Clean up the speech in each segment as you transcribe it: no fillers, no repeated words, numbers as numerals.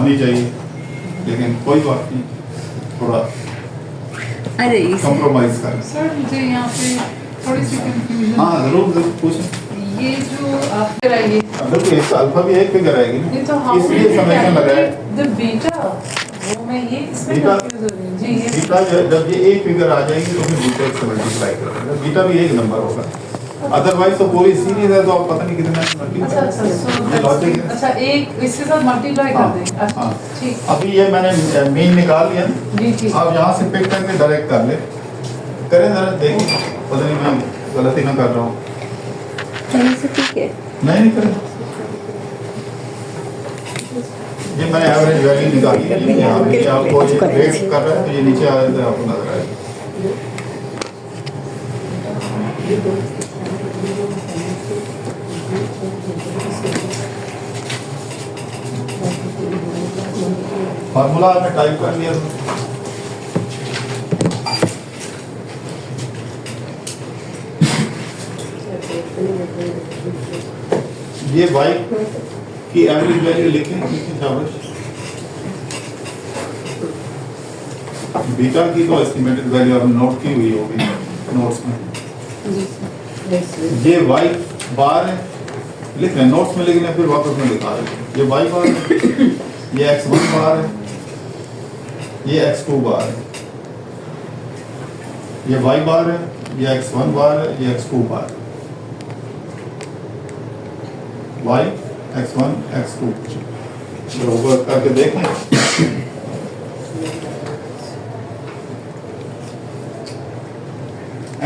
होनी चाहिए, लेकिन कोई बात नहीं, थोड़ा कॉम्प्रोमाइज़ करें। सर मुझे यहाँ पे थोड़ी सी कंफ्यूजन। हाँ ज़रूर ज़रूर पूछें। ये जो आप कराइए बिल्कुल, एक अल्फा भी एक फिगर आएगी ना, ये तो इसलिए समेशन लगाए। द बीटा वो मैं ये इसमें बीटा कंफ्यूज हो रही हूँ जी। ये बीटा जब ये एक फिगर आ जाएगी तो फिर बीटा से मल्टीप्लाई करेंगे, बीटा भी एक नंबर होगा, अदरवाइज तो पूरी सीरीज है तो आप पता नहीं कितना अच्छा अच्छा ये लॉजिक है। अच्छा एक इसके साथ मल्टीप्लाई कर दें। अच्छा हाँ। ठीक अभी ये मैंने मीन निकाल लिया, जी ठीक। आप यहाँ से पिक करके डायरेक्ट कर ले, करें जरा देखिए, पता नहीं मैं गलती ना कर रहा हूँ। ठीक है, नहीं करें, ये मैंने एवरेज वैल्यू निकाली है, ये यहाँ पे आपको ये वेट कर रहा है तो ये नीचे आ जाता है, आपको नजर आएगा। फार्मूला आपने टाइप कर लिया, ये y की एवरेज वैल्यू लिखें शाबाश। बीटा की तो एस्टिमेटेड वैल्यू अब नोट की हुई होगी नोट्स में, ये y बार है, लिख रहे हैं नोट्स में, लेकिन फिर वापस में दिखा रहे हैं, ये y बार है, ये x1 बार है, ये x2 बार है, ये y बार है, ये x1 बार है, ये x2 बार है, y x1 x2 ऊपर करके देखें।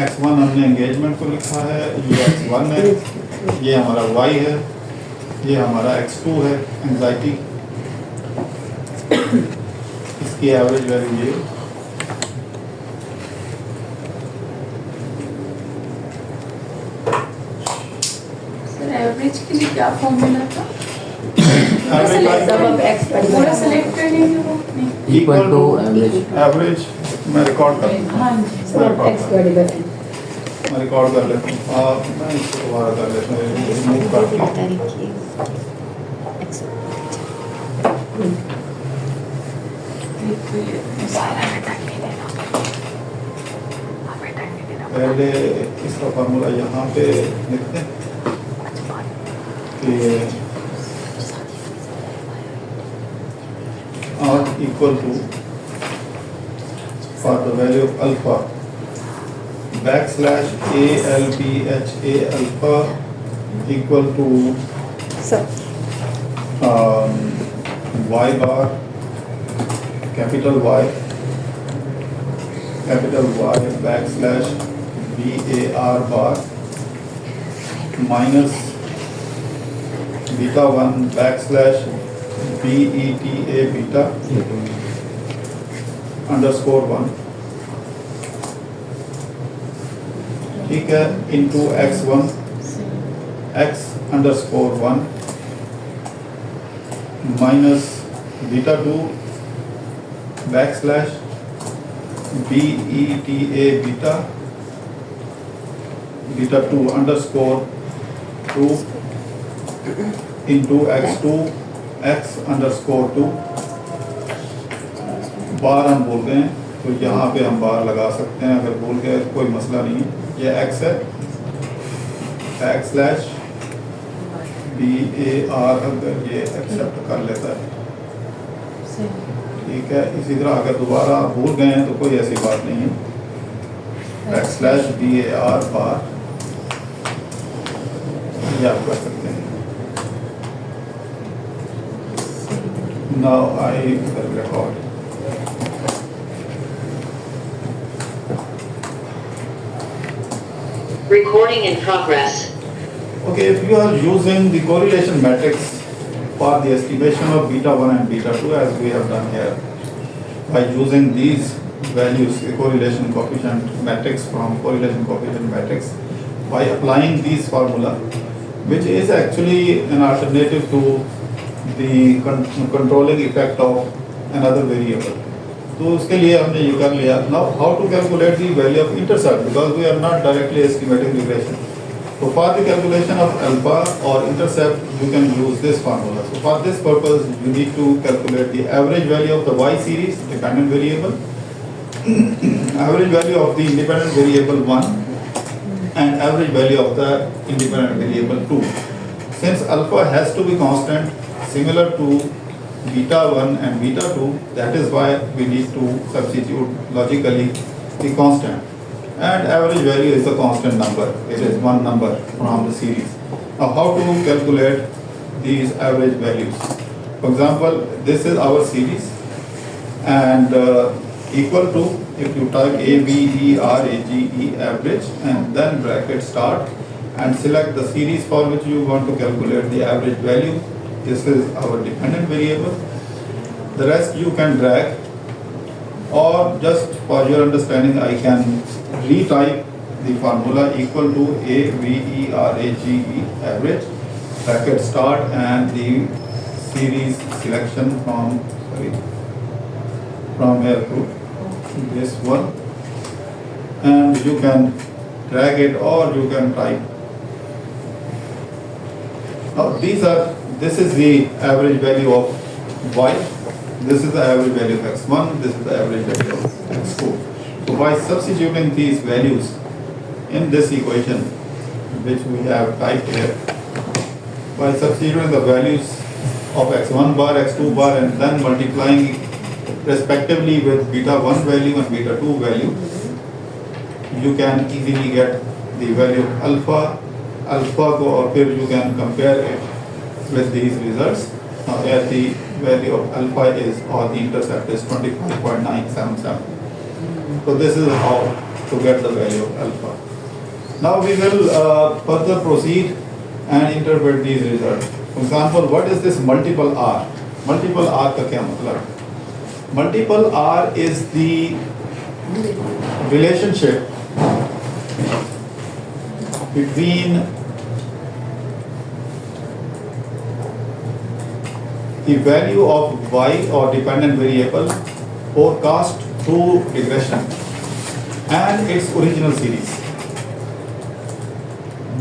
x1 हमने एंगेजमेंट को लिखा है, ये x1 है, ये हमारा y है, ये हमारा x2 है एंजाइटी, इसकी एवरेज वैल्यू ये। एवरेज के लिए क्या फॉर्मूला था? पूरा सेलेक्ट कर लीजिए वो इक्वल टू एवरेज, मैं रिकॉर्ड कर लूँ, हाँ जी मैं रिकॉर्ड कर लेता हूँ, मैं इसको दोबारा कर लेता हूँ, रिमूव कर लेता हूँ। पहले इसका फार्मूला यहाँ पे लिखते हैं कि R equal to for the value of alpha backslash ALPHA alpha equal to y bar capital Y backslash BAR bar minus beta 1 backslash BETA beta underscore 1, ठीक है, into x1 x underscore 1 minus beta 2 backslash BETA beta 2 underscore 2 into x2 x underscore 2 बार हम भूल गए तो यहाँ पे हम बार लगा सकते हैं, अगर भूल गए तो कोई मसला नहीं है, ये x है, बैकस्लैश BAR अगर ये एक्सेप्ट कर लेता है, ठीक है। इसी तरह अगर दोबारा भूल गए हैं तो कोई ऐसी बात नहीं है, बैकस्लैश BAR बार ये आप कर सकते हैं। Now I will record. Recording in progress. Okay, if you are using the correlation matrix for the estimation of beta 1 and beta 2 as we have done here, by using these values, the correlation coefficient matrix from correlation coefficient matrix, by applying these formula, which is actually an alternative to the controlling effect of another variable. तो उसके लिए हमने ये कर लिया. Now how to calculate the value of intercept, because we are not directly estimating regression. So for the calculation of alpha or intercept, you can use this formula. So for this purpose, you need to calculate the average value of the y series, dependent variable, average value of the independent variable 1, and average value of the independent variable 2. Since alpha has to be constant, similar to beta 1 and beta 2, that is why we need to substitute logically the constant. And average value is the constant number. It is one number from the series. Now how to calculate these average values? For example, this is our series, and equal to, if you type AVERAGE average and then bracket start and select the series for which you want to calculate the average value. This is our dependent variable. The rest you can drag, or just for your understanding I can retype the formula equal to AVERAGE average bracket start and the series selection from here to this one, and you can drag it or you can type. Now this is the average value of y, this is the average value of x1, this is the average value of x2. So by substituting these values in this equation which we have typed here, by substituting the values of x1 bar, x2 bar and then multiplying respectively with beta 1 value and beta 2 value, you can easily get the value of alpha को, और फिर you can compare it with these results. Now here the value of alpha is, or the intercept is 25.977. So this is how to get the value of alpha. Now we will further proceed and interpret these results. For example, what is this multiple R? Multiple R का क्या मतलब? Multiple R is the relationship between the value of y or dependent variable forecast through regression and its original series.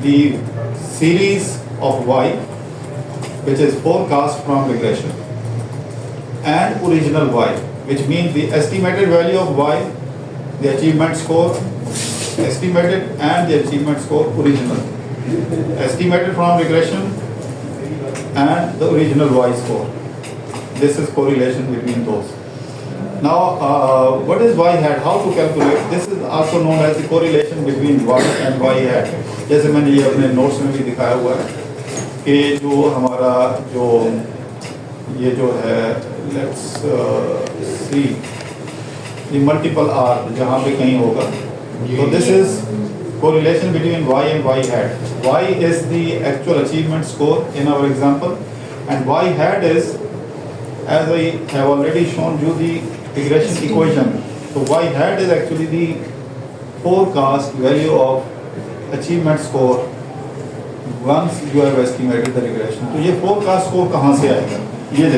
The series of y, which is forecast from regression, and original y, which means the estimated value of y, the achievement score estimated and the achievement score original, estimated from regression and the original y score. This is correlation between those. Now what is y hat? How to calculate? This is also known as the correlation between y and y hat. जैसे मैंने ये अपने notes में भी दिखाया हुआ है कि जो हमारा ये जो है, let's see the multiple R जहाँ पे कहीं होगा. So this is correlation between y and y hat. Y is the actual achievement score in our example, and y hat is, as I have already shown you, the regression equation. So y hat is actually the forecast value of achievement score once you have estimated the regression. तो ये forecast score कहाँ से आएगा? ये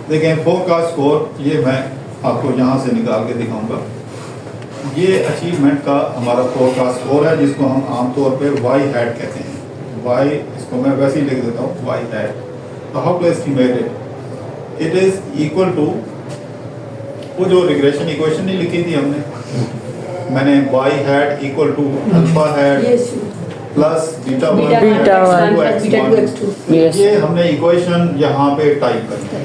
देखें forecast score, ये मैं आपको यहाँ से निकाल के दिखाऊंगा. ये अचीवमेंट का हमारा फोरकास्ट स्कोर है, जिसको हम आमतौर पे y hat कहते हैं. y, इसको मैं वैसे ही लिख देता हूँ y hat. तो how to estimate it? It is equal to, वो जो रिग्रेशन इक्वेशन नहीं लिखी थी हमने, मैंने y hat equal to alpha hat plus beta 1 ये हमने इक्वेशन यहाँ पे टाइप करनी है,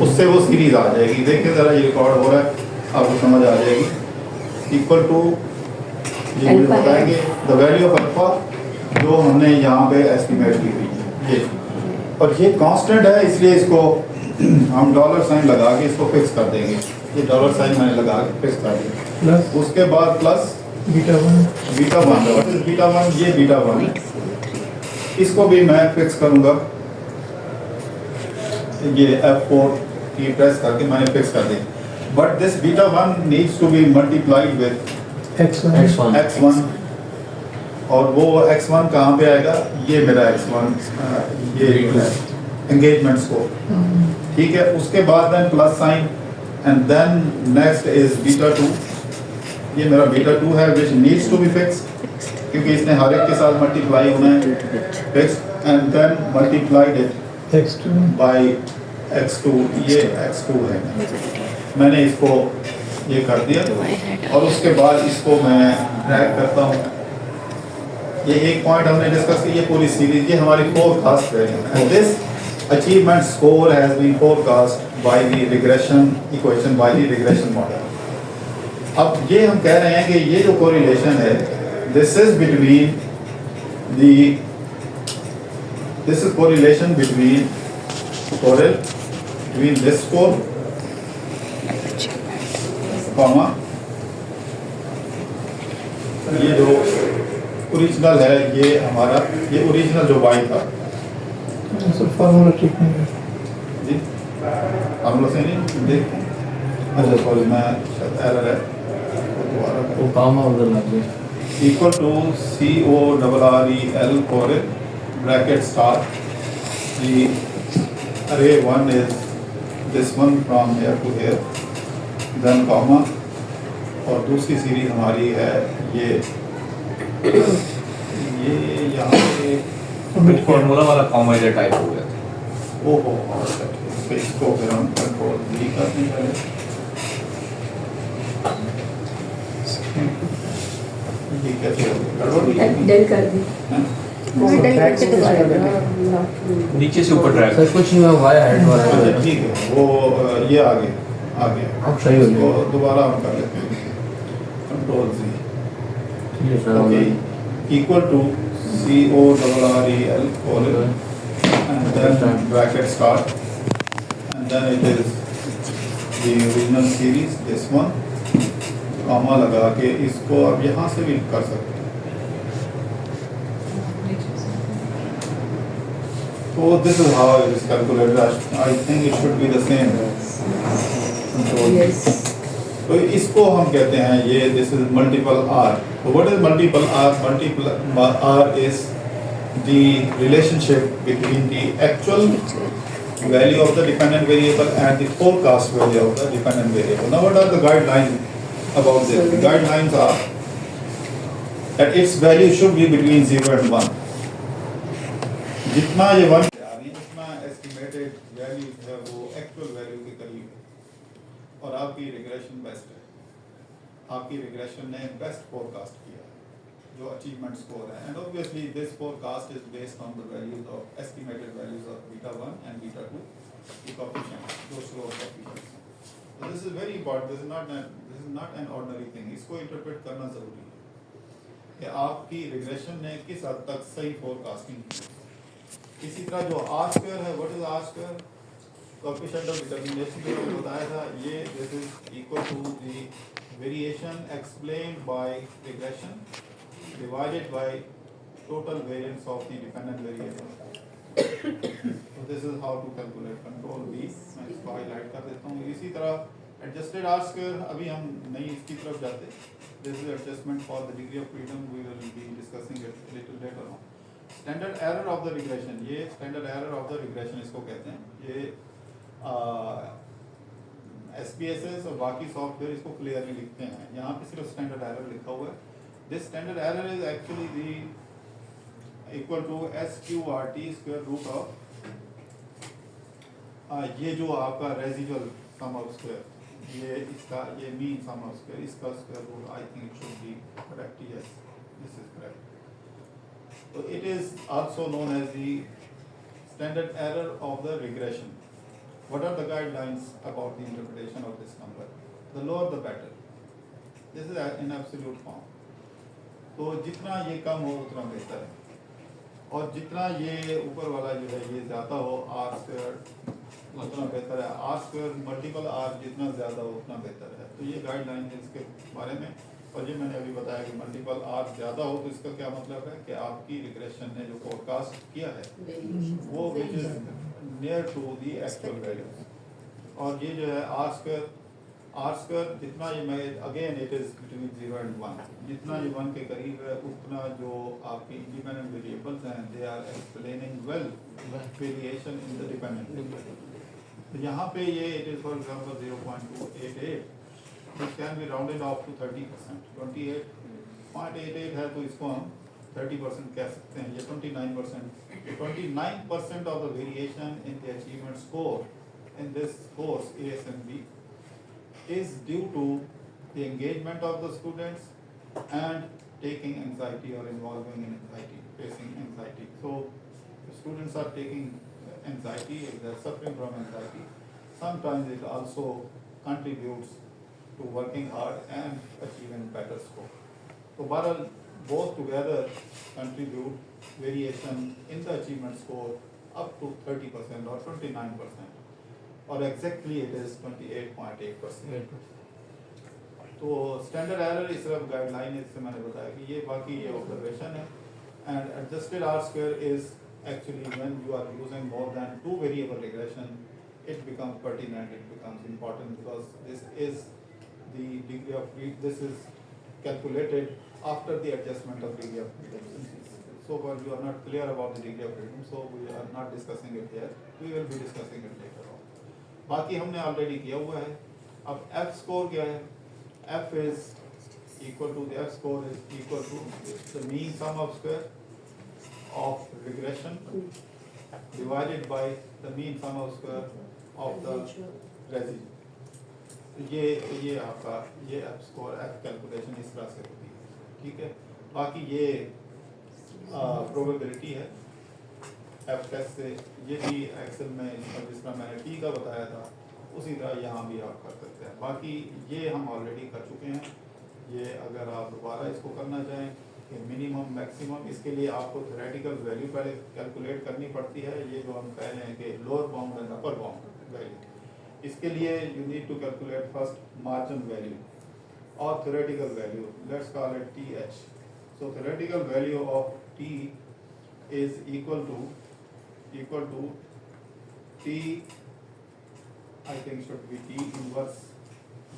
उससे वो सीरीज आ जाएगी. देखिए जरा ये रिकॉर्ड हो रहा है, आपको समझ आ जाएगी. इक्वल टू ये बताएंगे द वैल्यू ऑफ अल्फा जो हमने यहाँ पे एस्टिमेट की हुई है ये, और ये कांस्टेंट है इसलिए इसको हम डॉलर साइन लगा के इसको फिक्स कर देंगे. ये डॉलर साइन मैंने लगा के फिक्स कर दिया. उसके बाद plus beta 1 what is beta 1? ये बीटा 1 इसको भी मैं फिक्स करूँगा. ये F4 की प्रेस करके मैंने फिक्स कर दिया. But this beta 1 needs to be multiplied with x1 और वो x1 कहाँ पे आएगा? ये मेरा x1 ये engagement score. ठीक है. उसके बाद then plus sign and then next is beta 2. ये मेरा beta 2 है which needs to be fixed. क्योंकि इसने हर एक के साथ मल्टीप्लाई होना है fix and then multiplied it x2 by x2, ये x2 है, मैंने इसको ये कर दिया और उसके बाद इसको मैं ड्रैग करता हूँ। ये एक पॉइंट हमने डिस्कस की, ये पूरी सीरीज ये हमारी फोरकास्ट वैल्यू है। This achievement score has been forecast by the regression equation, by the regression model. अब ये हम कह रहे हैं कि ये जो कोरिलेशन है, this is between the this is correlation between this score comma ये जो ओरिजिनल है, ये हमारा ये ओरिजिनल जो y था सर फार्मूला ठीक नहीं है। जी, हम लोग से नहीं देखते। अच्छा सॉरी, मैं शायद एरर है, दोबारा वो काम उधर लग गया। Equal to CORREL correl bracket star the array 1 is this one from here to here, then comma, और दूसरी सीरीज हमारी है ये यहाँ पे फॉर्मूला वाला कॉमा इधर टाइप हो गया था। ओहो, तो इसको फिर हम कंट्रोल भी करने वाले। ये कैसे हो गया? गड़बड़ हुई है? डल कर दी हैं? डल करके दोबारा नीचे से ऊपर ड्रैग। सर कुछ नहीं हुआ, वाई हेड वाला अच्छा ठीक है, वो ये आ गया अब सही हो गया। इसको दोबारा हम कर लेते हैं, कंट्रोल Z, ये sir okay, equal to CORREL correl and then bracket start and then it is the original series, this one, comma लगा के इसको अब यहाँ से भी कर सकते हैं। So this is how it is calculated. I think it should be the same. Control. Yes तो इसको हम कहते हैं ये this is multiple R. So what is multiple R? Multiple R is the relationship between the actual value of the dependent variable and the forecast value of the dependent variable. Now what are the guidelines about this? The guidelines are that its value should be between 0 and 1. जितना ये 1 आ रही है, उतना estimated value है वो actual value के करीब है और आपकी रिग्रेशन बेस्ट है। आपकी रिग्रेशन ने बेस्ट फोरकास्ट किया है जो अचीवमेंट स्कोर है, and obviously this forecast is based on the values of estimated values of beta 1 and beta 2, the coefficients, दो slope coefficients. So this is very important. This is not an ordinary thing. इसको interpret करना जरूरी है कि आपकी regression ने किस हद तक सही फोरकास्टिंग की। इसी तरह जो आर स्क्वायर है, what is R square? Coefficient of determination जो मैंने बताया था, ये this is equal to the variation explained by regression divided by total variance of the dependent variable. So this is how to calculate control V. मैं इसको highlight कर देता हूँ। इसी तरह एडजस्टेड आर स्क्वायर, अभी हम नहीं इसकी तरफ जाते। This is adjustment for the degree of freedom. We will be discussing it a little later on. Standard error of the regression, ये standard error of the regression इसको कहते हैं। ये SPSS और बाकी सॉफ्टवेयर इसको क्लियरली लिखते हैं। यहाँ पे सिर्फ स्टैंडर्ड एरर लिखा हुआ है। This standard error is actually the equal to SQRT square root of ये जो आपका रेजिडुअल सम ऑफ स्क्वायर, ये इसका ये मीन सम ऑफ स्क्वायर, इसका square root, I think it should be correct, yes this is correct. So it is also known as the standard error of the regression. What are the guidelines about the interpretation of this number? The lower the better. This is in absolute form. तो जितना ये कम हो उतना बेहतर है, और जितना ये ऊपर वाला जो है ये ज़्यादा हो, आर स्क्वायर उतना बेहतर है। आर स्क्वायर मल्टीपल आर जितना ज़्यादा हो उतना बेहतर है। तो ये गाइडलाइन है इसके बारे में। और ये मैंने अभी बताया कि मल्टीपल आर ज़्यादा हो तो इसका क्या मतलब है कि आपकी रिग्रेशन ने जो फोरकास्ट किया है वो which is near to the actual value. और ये जो है आर स्क्वायर जितना ये मैं again it is between 0 and 1, जितना ये 1 के करीब है उतना जो आपकी इंडिपेंडेंट वेरिएबल्स हैं they are explaining well variation in the dependent. तो यहाँ पे ये it is for example 0.288, which can be rounded off to 30%। 28.88 है तो इसको हम 30% कह सकते हैं, ये 29% of the variation in the achievement score in this course ASMB is due to the engagement of the students and taking anxiety or involving in anxiety, facing anxiety. So if students are taking anxiety, if they are suffering from anxiety, sometimes it also contributes to working hard and achieving better score. So Bharal, both together contribute variation in the achievement score up to 30% or 29%, or exactly it is 28.8%. तो standard error इस तरफ guideline है, इससे मैंने बताया कि ये बाकी ये ऑब्जर्वेशन है. And adjusted R square is actually when you are using more than 2 variable regression, it becomes pertinent, it becomes important, because this is the degree of freedom, this is calculated after the adjustment of degree of freedom. So far you are not clear about the degree of freedom, so we are not discussing it here, we will be discussing it later on. बाकी हमने already किया हुआ है. अब F score क्या है? F is equal to, the F score is equal to the mean sum of square of regression divided by the mean sum of square of the residue. ये आपका ये F स्कोर F कैलकुलेशन इस तरह से होती है. ठीक है, बाकी ये प्रोबेबिलिटी है F टेस्ट से, ये भी एक्सेल में जिस तरह मैंने T का बताया था उसी तरह यहाँ भी आप कर सकते हैं. बाकी ये हम ऑलरेडी कर चुके हैं. ये अगर आप दोबारा इसको करना चाहें कि मिनिमम मैक्सिमम, इसके लिए आपको थ्योरेटिकल वैल्यू पहले कैलकुलेट करनी पड़ती है. ये जो हम कह रहे हैं कि lower bound and upper bound value, इसके लिए you need to calculate first margin value और theoretical value. Let's call it TH. So theoretical value of T is equal to T, I think should be T inverse,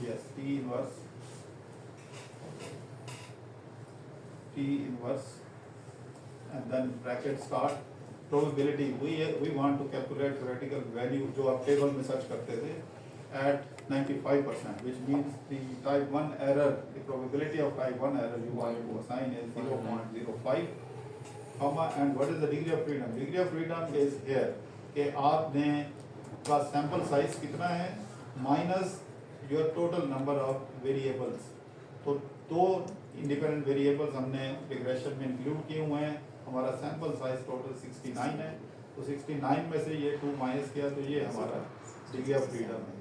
yes, T inverse and then bracket start probability. We want to calculate theoretical value जो आप table में search करते थे at 95%, which means the type 1 error, the probability of type 1 error you want to assign is 0.05, and what is the degree of freedom? Degree of freedom is here कि आपने का sample size कितना है minus your total number of variables. तो 2 independent variables हमने regression में include किए हुए हैं. हमारा सैंपल साइज टोटल 69 है, तो 69 में से ये 2 माइनस किया तो ये हमारा डिग्री ऑफ फ्रीडम है.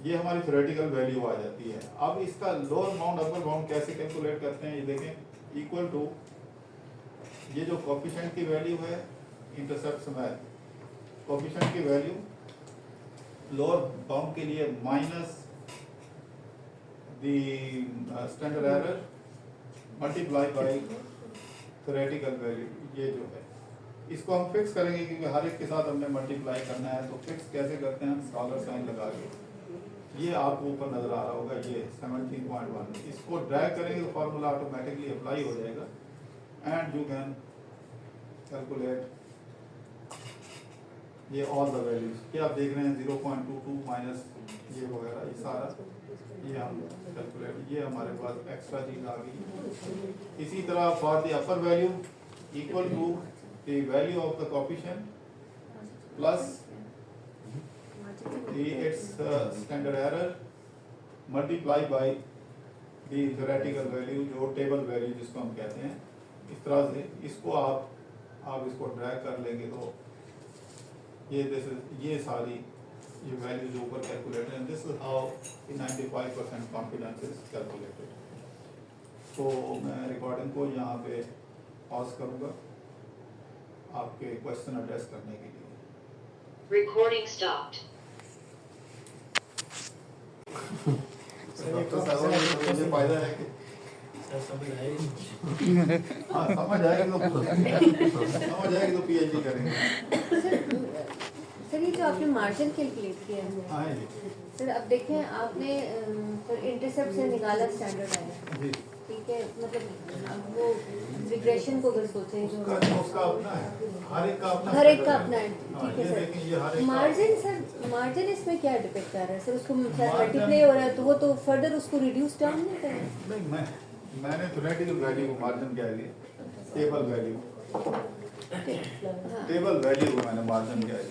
ये हमारी थ्योरेटिकल वैल्यू आ जाती है. अब इसका लोअर बाउंड अपर बाउंड कैसे कैलकुलेट करते हैं, ये देखें. इक्वल टू ये जो कोफिशिएंट की वैल्यू है इंटरसेप्ट समय, कोफिशिएंट की वैल्यू लोअर बाउंड के लिए minus the standard error multiply bye theoretical value. ये जो है इसको हम फिक्स करेंगे क्योंकि हर एक के साथ हमने मल्टीप्लाई करना है. तो फिक्स कैसे करते हैं हम? डॉलर साइन लगा के. ये आपको ऊपर नजर आ रहा होगा, ये 17.1. इसको ड्रैग करेंगे तो फॉर्मूला ऑटोमेटिकली अप्लाई हो जाएगा एंड यू कैन कैलकुलेट ये ऑल द वैल्यूज. क्या आप देख रहे हैं 0.22 माइनस ये वगैरह, ये सारा ये हम कैलकुलेट, ये हमारे पास एक्स्ट्रा चीज आ गई. इसी तरह for the upper value equal to the value of the coefficient plus its standard error multiply by the theoretical value, जो टेबल वैल्यू जिसको हम कहते हैं. इस तरह से इसको आप इसको ड्रैग कर लेंगे तो ये सारी ये वैल्यू जो ऊपर कैलकुलेटेड है. This is how 95% confidence is calculated. तो मैं रिकॉर्डिंग को यहाँ पे पॉज करूँगा आपके क्वेश्चन एड्रेस करने के लिए. Recording stopped. डॉक्टर साहब मुझे फायदा है कि हाँ समझ आएगी तो PhD करेंगे. सर ये जो आपने मार्जिन कैलकुलेट किया है हाँ सर, अब देखें आपने सर इंटरसेप्ट से निकाला स्टैंडर्ड आया, जी. ठीक है, मतलब अब वो रिग्रेशन को अगर सोचें जो उसका अपना है, हर एक का अपना है. हाँ, ठीक ये है देखें, ये हर सर. एक का- मार्जिन इसमें क्या डिपेंड कर रहा है सर? उसको मल्टीप्लाई हो रहा है तो वो तो फर्दर उसको रिड्यूस डाउन नहीं करें? नहीं, मैंने थ्योरेटिकल वैल्यू को मार्जिन कह दिया. टेबल वैल्यू, टेबल वैल्यू को मैंने मार्जिन किया है।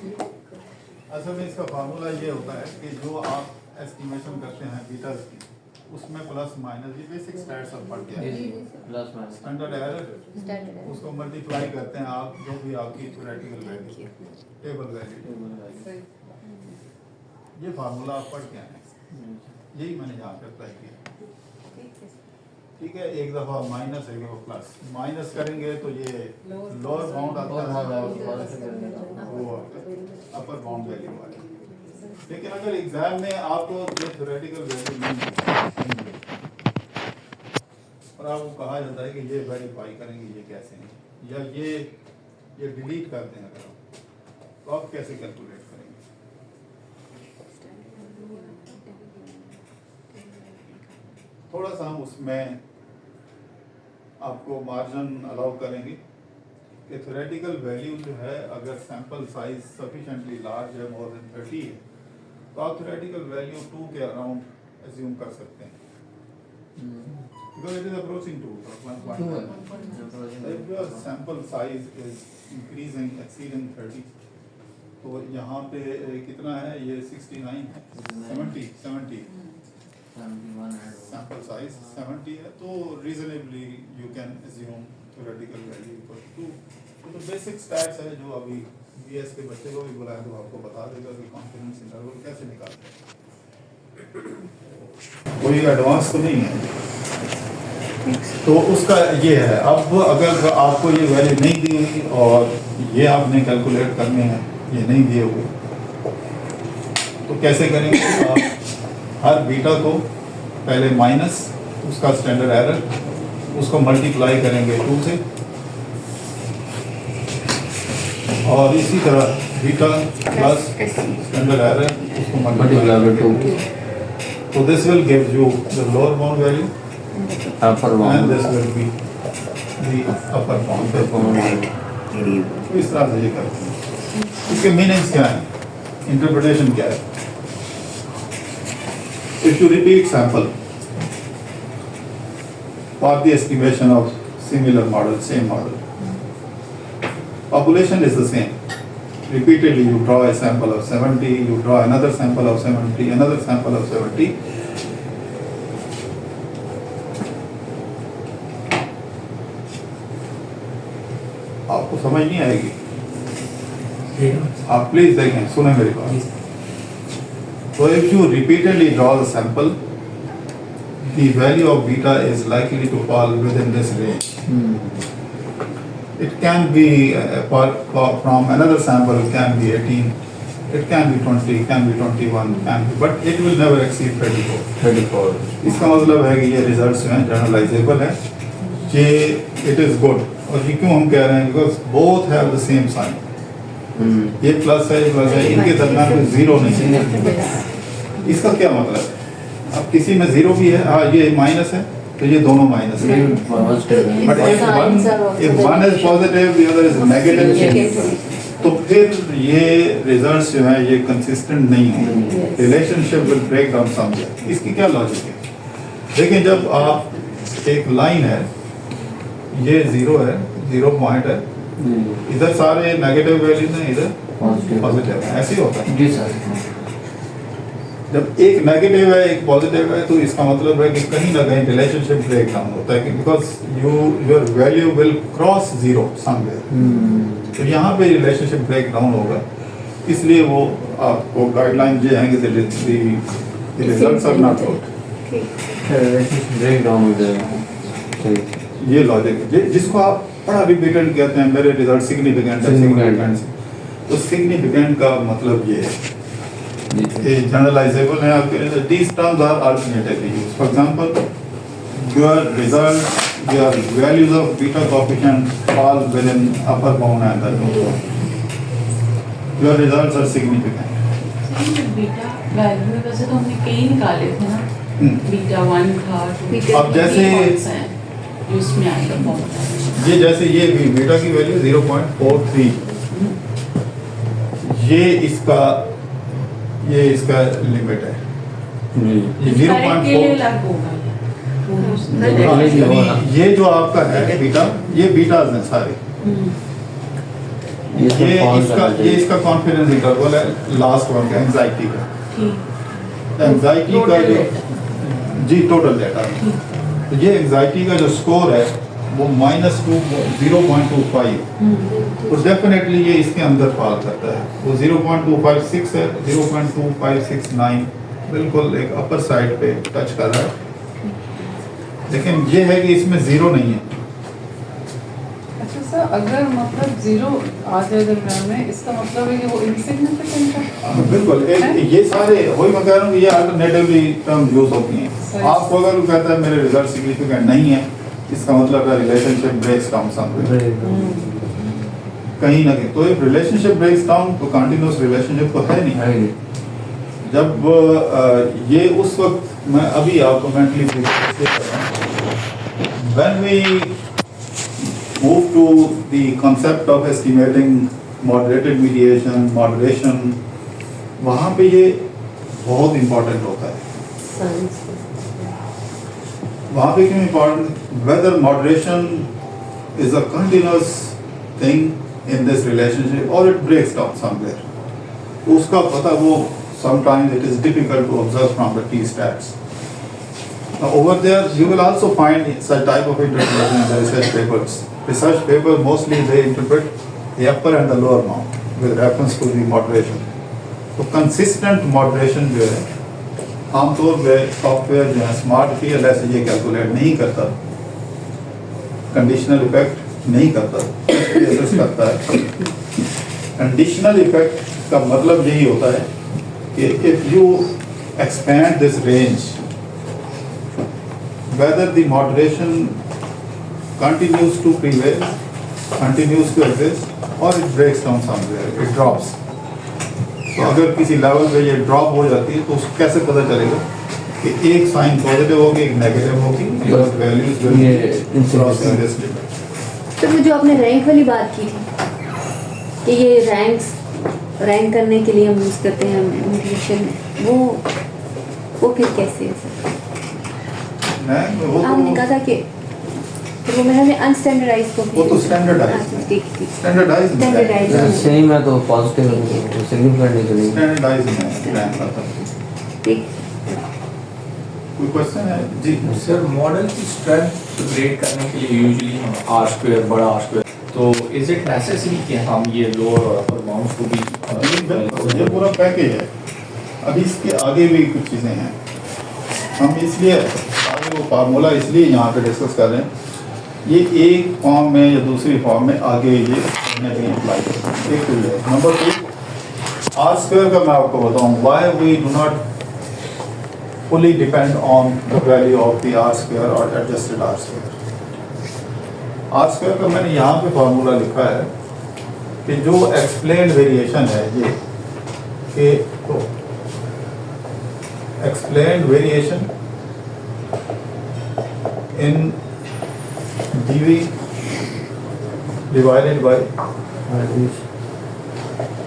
असल में इसका फार्मूला ये होता है कि जो आप एस्टिमेशन करते हैं बीटास की, उसमें प्लस माइनस ये बेसिक स्टैट्स सब पढ़ के आए। प्लस माइनस स्टैंडर्ड एरर उसको मल्टीप्लाई करते हैं आप जो भी आपकी थ्योरेटिकल वैल्यू, टेबल वैल्यू, ये फार्मूला आप पढ़ के आए, यही मैंने यहाँ पे अप्लाई किया। ठीक है, एक दफ़ा माइनस एक दफ़ा प्लस, माइनस करेंगे तो ये लोअर बाउंड आता है, वो अपर बाउंड वैल्यू वाला। लेकिन अगर एग्जाम में आपको ये थ्योरेटिकल वैल्यू नहीं है और आपको कहा जाता है कि ये वेरीफाई करेंगे ये कैसे हैं, या ये डिलीट करते हैं अगर आप, तो आप कैसे कैलकुलेट करेंगे? थोड़ा सा हम उसमें आपको मार्जिन अलाउ करेंगे कि थ्योरेटिकल वैल्यू जो है, अगर सैंपल साइज सफिशिएंटली लार्ज है, मोर देन 30 है, तो आप थ्योरेटिकल वैल्यू 2 के अराउंड एज्यूम कर सकते हैं, because it is approaching 2 if your sample size is increasing exceeding 30, तो यहाँ पे कितना है, ये 69 है, 70 सैंपल साइज 70 है, तो reasonably you can assume theoretical value equal to. तो बेसिक स्टैट्स है जो अभी बीएस के बच्चे को भी बुलाए तो आपको बता देगा कि कॉन्फिडेंस इंटरवल कैसे निकालते हैं, कोई एडवांस तो नहीं है। तो उसका ये है, अब अगर आपको ये वैल्यू नहीं दी हुई और ये आपने कैलकुलेट करने हैं, ये नहीं दिए हुए, तो कैसे करेंगे? आप हर बीटा को पहले माइनस उसका स्टैंडर्ड एरर, उसको मल्टीप्लाई करेंगे 2 से, और इसी तरह बीटा प्लस स्टैंडर्ड एरर उसको मल्टीप्लाई बाय 2, तो this will give you the lower bound value and this will be the upper bound value. इस तरह से ये करते हैं। इसके मीनिंग्स क्या है, इंटरप्रिटेशन क्या है? If you repeat sample for the estimation of similar model, same model, population is the same. Repeatedly you draw a sample of 70, you draw another sample of 70, another sample of 70. आपको समझ नहीं आएगी, आप please देखें, सुने मेरी बात। So if you repeatedly draw the sample, the value of beta is likely to fall within this range. It can be from another sample, it can be 18, it can be 20, it can be 21, but it will never exceed 34. इसका मतलब है कि ये results हैं जनरलाइजेबल है, ये it is good. और ये क्यों हम कह रहे हैं? Because both have the same sign, ये प्लस है, ये प्लस है, इनके दरम्यान कोई जीरो नहीं है। इसका क्या मतलब है? अब किसी में जीरो भी है, हाँ ये माइनस है, तो ये दोनों माइनस है, but if one is positive, the other is negative, तो फिर ये रिजल्ट्स जो है ये कंसिस्टेंट नहीं होंगे, relationship will break down somewhere. इसकी क्या लॉजिक है? देखिए, जब आप एक लाइन है, ये जीरो है, 0 पॉइंट है, इधर सारे नेगेटिव वैल्यूज हैं, इधर पॉजिटिव है, ऐसे ही होता है जी सर। जब एक नेगेटिव है एक पॉजिटिव है, तो इसका मतलब है कि कहीं ना कहीं रिलेशनशिप ब्रेक डाउन होता है, because your value will cross zero somewhere. तो यहाँ पे रिलेशनशिप ब्रेक डाउन होगा, इसलिए वो आपको गाइडलाइन ये हैं कि results are not good, break down हो जाएगा। ये लॉजिक है जिसको आप बड़ा रिपीटेड कहते हैं, मेरे रिजल्ट सिग्निफिकेंट है, सिग्निफिकेंट। तो सिग्निफिकेंट का मतलब ये है, ये जनरलाइजेबल है आपके लिए। These terms are alternatively used. For example, your result, your values of beta coefficient fall within upper bound and the lower bound. Your results are significant. Beta value वैसे तो हमने कई निकाले थे ना, बीटा 1 था, 2 अब जैसे उसमें आएगा फॉर्मूला, ये जैसे ये बीटा की वैल्यू 0.43, ये इसका लिमिट है, ये 0.4, यानी ये जो आपका है बीटा, ये बीटाज हैं सारे। ये सब कौन सा ये इसका कॉन्फिडेंस इंटरवल है लास्ट वन का, एंजाइटी का। ठीक। एंजाइटी का जो जी टोटल डेटा, तो ये एंजाइटी का जो स्कोर है वो -0.25, तो डेफिनेटली ये इसके अंदर फॉल करता है। वो 0.256 है, 0.2569 बिल्कुल एक अपर साइड पे टच कर रहा है, लेकिन ये है कि इसमें जीरो नहीं है। अच्छा सर, अगर मतलब जीरो आ जाए दरम्यान में, इसका मतलब है कि वो इनसिग्निफिकेंट है। बिल्कुल, ये सारे वही मैं कह रहा हूँ कि ये अल्टरनेटिवली टर्म यूज होती हैं। आपको अगर वो कहता है मेरे रिजल्ट सिग्निफिकेंट नहीं है, इसका मतलब है रिलेशनशिप ब्रेक्स डाउन समवेयर, कहीं ना कहीं। तो इफ रिलेशनशिप ब्रेक्स डाउन तो कंटिन्यूअस रिलेशनशिप तो है नहीं। जब ये उस वक्त मैं अभी आपको मेंटली कर रहा हूँ, when we move to the concept of estimating moderated mediation, moderation, वहाँ पे ये बहुत इंपॉर्टेंट होता है। वहाँ पे क्यों important? Whether moderation is a continuous thing in this relationship और इट ब्रेक्स डाउन समवेयर, उसका पता वो sometimes it is difficult to observe from the T stats. Now over there you will also find such type of interpretation in the research papers. Research papers mostly they interpret the upper and the lower bound with reference to the moderation. तो consistent moderation जो है आमतौर पे software जो है smart PLS ये calculate नहीं करता, कंडीशनल इफेक्ट नहीं करता, करता है। कंडीशनल इफेक्ट का मतलब यही होता है कि if you expand this range, whether the moderation continues to prevail, continues to exist, or it breaks down somewhere, it drops. तो अगर किसी लेवल पे ये ड्रॉप हो जाती है तो उसको कैसे पता चलेगा कि एक साइन पॉजिटिव होगी, एक नेगेटिव होगी, your values will be crossing this limit. तो वो जो आपने रैंक वाली बात की थी कि ये रैंक करने के लिए हम यूज़ करते हैं मोटिवेशन, वो फिर कैसे है सर? वो आपने कहा था कि तो वो मैंने अनस्टैंडर्डाइज को वो तो स्टैंडर्डाइज स्टैंडर्डाइज सेम है तो पॉजिटिव सिग्निफिकेंट नहीं चलेगी। स्टैंडर्डाइज में रैंक आता है। ठीक। कोई क्वेश्चन है जी? सर मॉडल की स्ट्रेंथ रेट करने के लिए यूजुअली हम आर स्क्वायर, बड़ा आर स्क्वायर, तो इज इट नेसेसरी कि हम ये लोअर और अपर बाउंड्स को भी? ये पूरा पैकेज है। अभी इसके आगे भी कुछ चीज़ें हैं, हम इसलिए आगे वो फार्मूला इसलिए यहाँ पे डिस्कस कर रहे हैं, ये एक फॉर्म में या दूसरी फॉर्म में आगे ये नहीं अप्लाई करें। एक तो ये नंबर 2, आर स्क्वायर का मैं आपको बताऊँ why we do not fully depend on the value of the R square or adjusted R square. R square का मैंने यहाँ पे फार्मूला लिखा है कि जो एक्सप्लेन्ड वेरिएशन है ये कि तो explained variation in dV divided by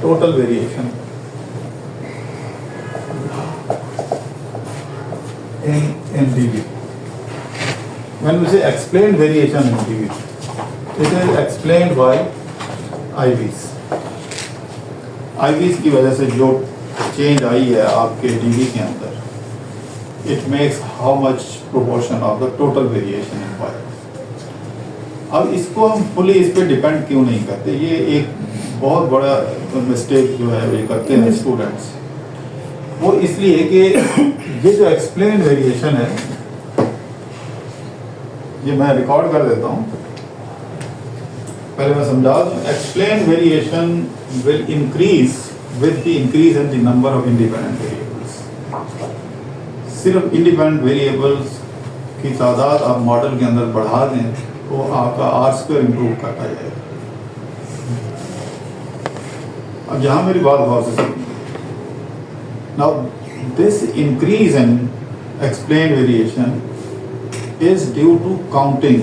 total variation in dV. When we say explained variation in dV, it is explained by IVs. IVs की वजह से जो चेंज आई है आपके dV के अंदर, it makes how much proportion of the total variation in Y. अब इसको हम फुली इस पे डिपेंड क्यों नहीं करते? ये एक बहुत बड़ा मिस्टेक जो है ये करते हैं स्टूडेंट्स। वो इसलिए कि ये जो एक्सप्लेन वेरिएशन है, ये मैं रिकॉर्ड कर देता हूँ, पहले मैं समझा दूँ। Explain variation will increase with the increase in the number of independent variables. सिर्फ इंडिपेंडेंट वेरिएबल्स की तादाद आप मॉडल के अंदर बढ़ा दें तो आपका आर स्क्वायर इम्प्रूव करता जाएगा। अब यहाँ मेरी बात गौर से सुनिए। Now, this increase in explained variation is due to counting.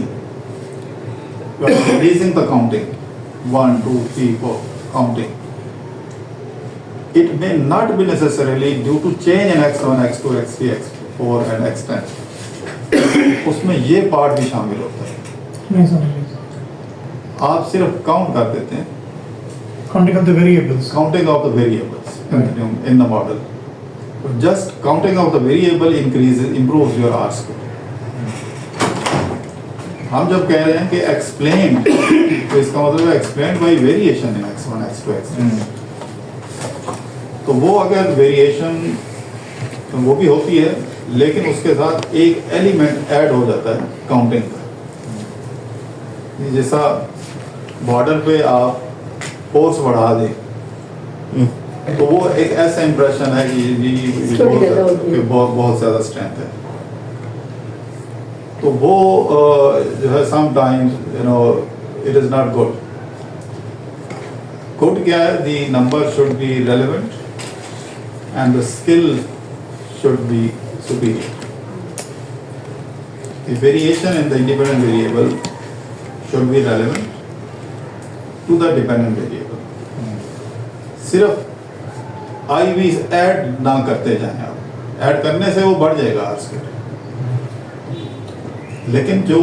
You are increasing the counting. 1, 2, 3, 4, counting. It may not be necessarily due to change in x1, x2, x3, x4 and x10. उसमें ये part भी शामिल होता है। नहीं समझ आप सिर्फ काउंट कर देते हैं, counting of the variables. counting of the variables in the model. Just counting of the variable improves your R square. हम जब कह रहे हैं कि explain, तो इसका मतलब है explained by variation in x1, x2, x3. तो वो अगर वेरिएशन तो वो भी होती है, लेकिन उसके साथ एक एलिमेंट ऐड हो जाता है काउंटिंग का। जैसा बॉर्डर पे आप फोर्स बढ़ा दें तो वो एक ऐसा इंप्रेशन है कि बहुत ज़्यादा स्ट्रेंथ है। तो वो जो है sometimes it is not good. Good क्या है, the number should be relevant and the skill should be superior. The variation in the independent variable should be relevant to the dependent variable. सिर्फ आई भी add ना करते जाएं आप, add करने से वो बढ़ जाएगा R स्क्वायर, लेकिन जो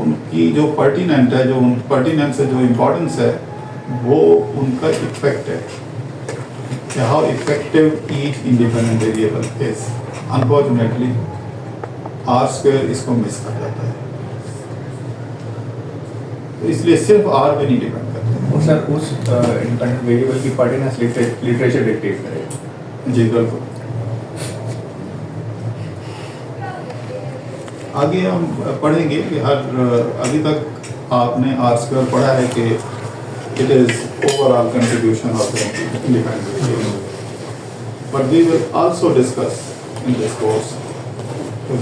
उनकी जो पर्टिनेंट है, जो उन पर्टिनेंट से जो इम्पोर्टेंस है, वो उनका इफेक्ट है, how effective each independent variable is. Unfortunately, R square इसको मिस कर जाता है, तो इसलिए सिर्फ R पे नहीं डिपेंड करते। और सर उस इंडिपेंडेंट वेरिएबल की पर्टिनेंस लिटरेचर डिक्टेट करेगा। जी बिल्कुल। आगे हम पढ़ेंगे कि अभी तक आपने R square पढ़ा है कि it is overall contribution of the independent variable. But we will also discuss in this course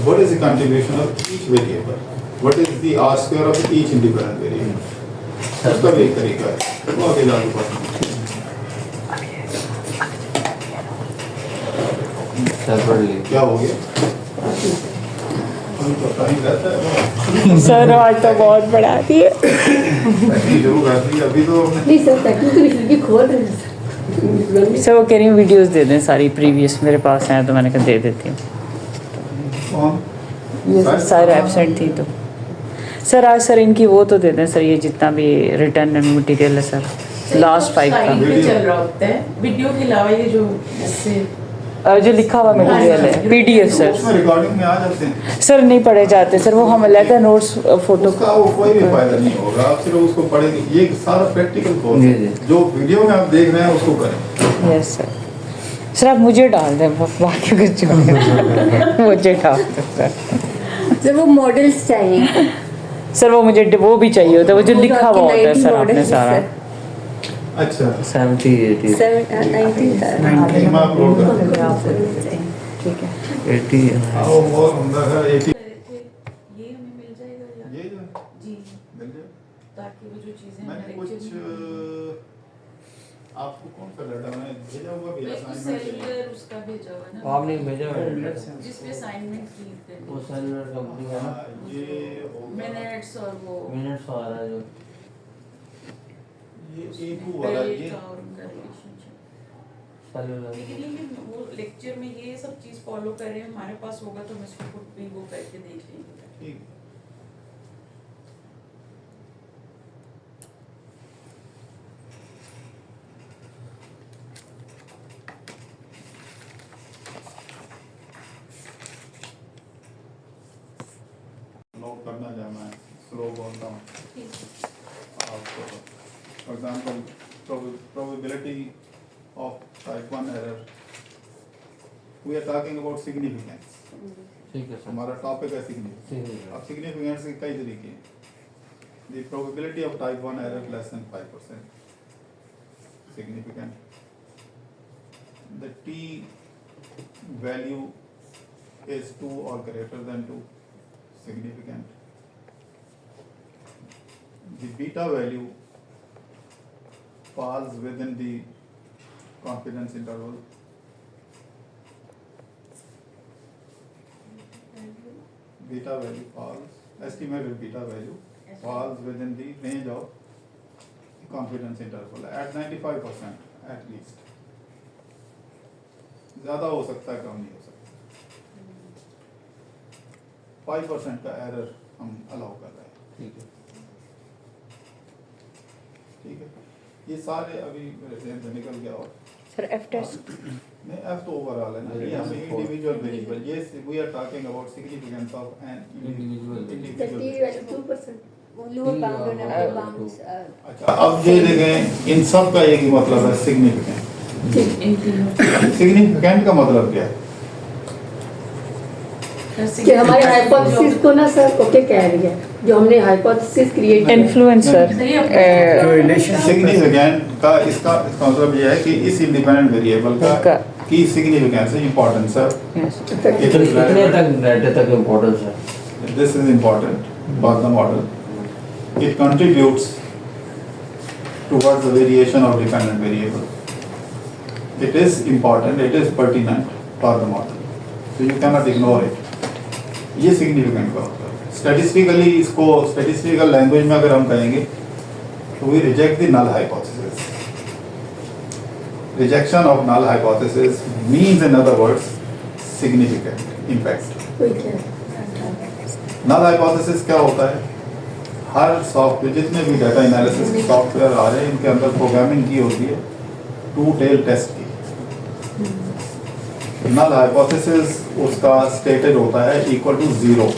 what is the contribution of each variable, what is the R square of each independent variable. उसका भी एक तरीका है, वो आगे जाके पढ़ेंगे। Separately क्या हो गया? अभी तो टाइम रहता है। सर आज तो बहुत बढ़ा दिए। नहीं जो करती अभी तो नहीं सर, टेक्निकली खिड़की खोल रहे हैं सर। सर वो कह रही हूँ वीडियोस दे दें सारी प्रीवियस, मेरे पास हैं तो मैंने कहा दे देती हूँ। कौन सर एब्सेंट थी तो सर आज सर इनकी वो तो दे दें सर, ये जितना भी रिटर्न एंड मटेरियल है सर लास्ट 5 का वीडियो चल रहा होता है, वीडियो के अलावा ये जो इससे जो लिखा हुआ मटेरियल है पीडीएफ सर। उसमें रिकॉर्डिंग में आ जाते हैं सर नहीं पढ़े जाते सर, वो हम अलग नोट्स फोटो उसका वो कोई भी फायदा नहीं होगा, आप सिर्फ उसको पढ़ेंगे। ये सारा प्रैक्टिकल कोर्स जी, है, जी। जो वीडियो में आप देख रहे हैं उसको करें। Yes sir. सर आप मुझे डाल दें, बाकी कुछ छोड़ें। मुझे डाल दें सर। सर वो मॉडल्स चाहिए सर वो मुझे वो भी चाहिए होता है, वो जो लिखा हुआ होता है सर आपने सारा। अच्छा 70 80 19 में अपलोड कर ठीक है 80 आओ बहुत सुंदर है 80 ये हमें मिल जाएगा या ये जो जी मिल जाए। ताकि वो जो चीजें मैंने कुछ आपको कौन सा लेटर मैंने भेजा हुआ भी असाइनमेंट के लिए। सेलुलर उसका भेजा हुआ है ना, आपने भेजा है जिस पे असाइनमेंट की थे वो सेलुलर कंपनी का ना ये होगा मिनट्स और वो मिनट्स आ रहा है जो ये A2 वाला बिल ये का और उनका रिलेशनशिप। सेलुलर लेकिन वो लेक्चर में ये सब चीज फॉलो कर रहे हैं, हमारे पास होगा तो हम इसको खुद भी वो करके देख लेंगे। ठीक नोट करना जाना है, स्लो बोलता हूँ आपको। For example probability of type 1 error, we are talking about significance. ठीक है सर हमारा टॉपिक है significance. ठीक है अब significance के कई तरीके हैं। The probability of type 1 error less than 5% significant. The t value is 2 or greater than 2 significant. The beta value falls within the confidence interval. Beta value falls, estimated beta value falls within the range of confidence interval at 95% at least. ज़्यादा हो सकता है, कम नहीं हो सकता। 5% का error हम allow कर रहे हैं। ठीक है। ठीक है, ये सारे अभी मेरे ज़हन से निकल गया। और सर एफ टेस्ट नहीं, एफ तो ओवरऑल है ना, ये हमें इंडिविजुअल वेरिएबल, ये we are talking about significance of an Individual. 2%. वो lower bound और upper bound, अच्छा, अब ये देखें, इन सब का एक ही मतलब है, सिग्निफिकेंट। सिग्निफिकेंट का मतलब क्या है? कि हमारे हाइपोथेसिस को ना सर ओके कह रही है, जो हमने हाइपोथेसिस क्रिएट इन्फ्लुएंसर सिग्निफिकेंट का इसका मतलब ये है कि इस इंडिपेंडेंट वेरिएबल का की सिग्निफिकेंस है, इंपॉर्टेंस है। It is कितने relevant. तक डाटा तक इम्पोर्टेंस है? This is important about the model. It contributes towards the variation of dependent variable. It is important, it is pertinent for the model. So you cannot ignore it. ये significant का होता है। Statistically इसको statistical language में अगर हम कहेंगे तो we reject the null hypothesis. Rejection of null hypothesis means, in other words, significant impact. कोई क्या है? नल हाइपोथेसिस क्या होता है? हर सॉफ्टवेयर, जितने भी डाटा एनालिसिस के सॉफ्टवेयर आ रहे हैं, इनके अंदर प्रोग्रामिंग की होती है टू टेल टेस्ट की। नल हाइपोथेसिस उसका स्टेटेड होता है equal to 0,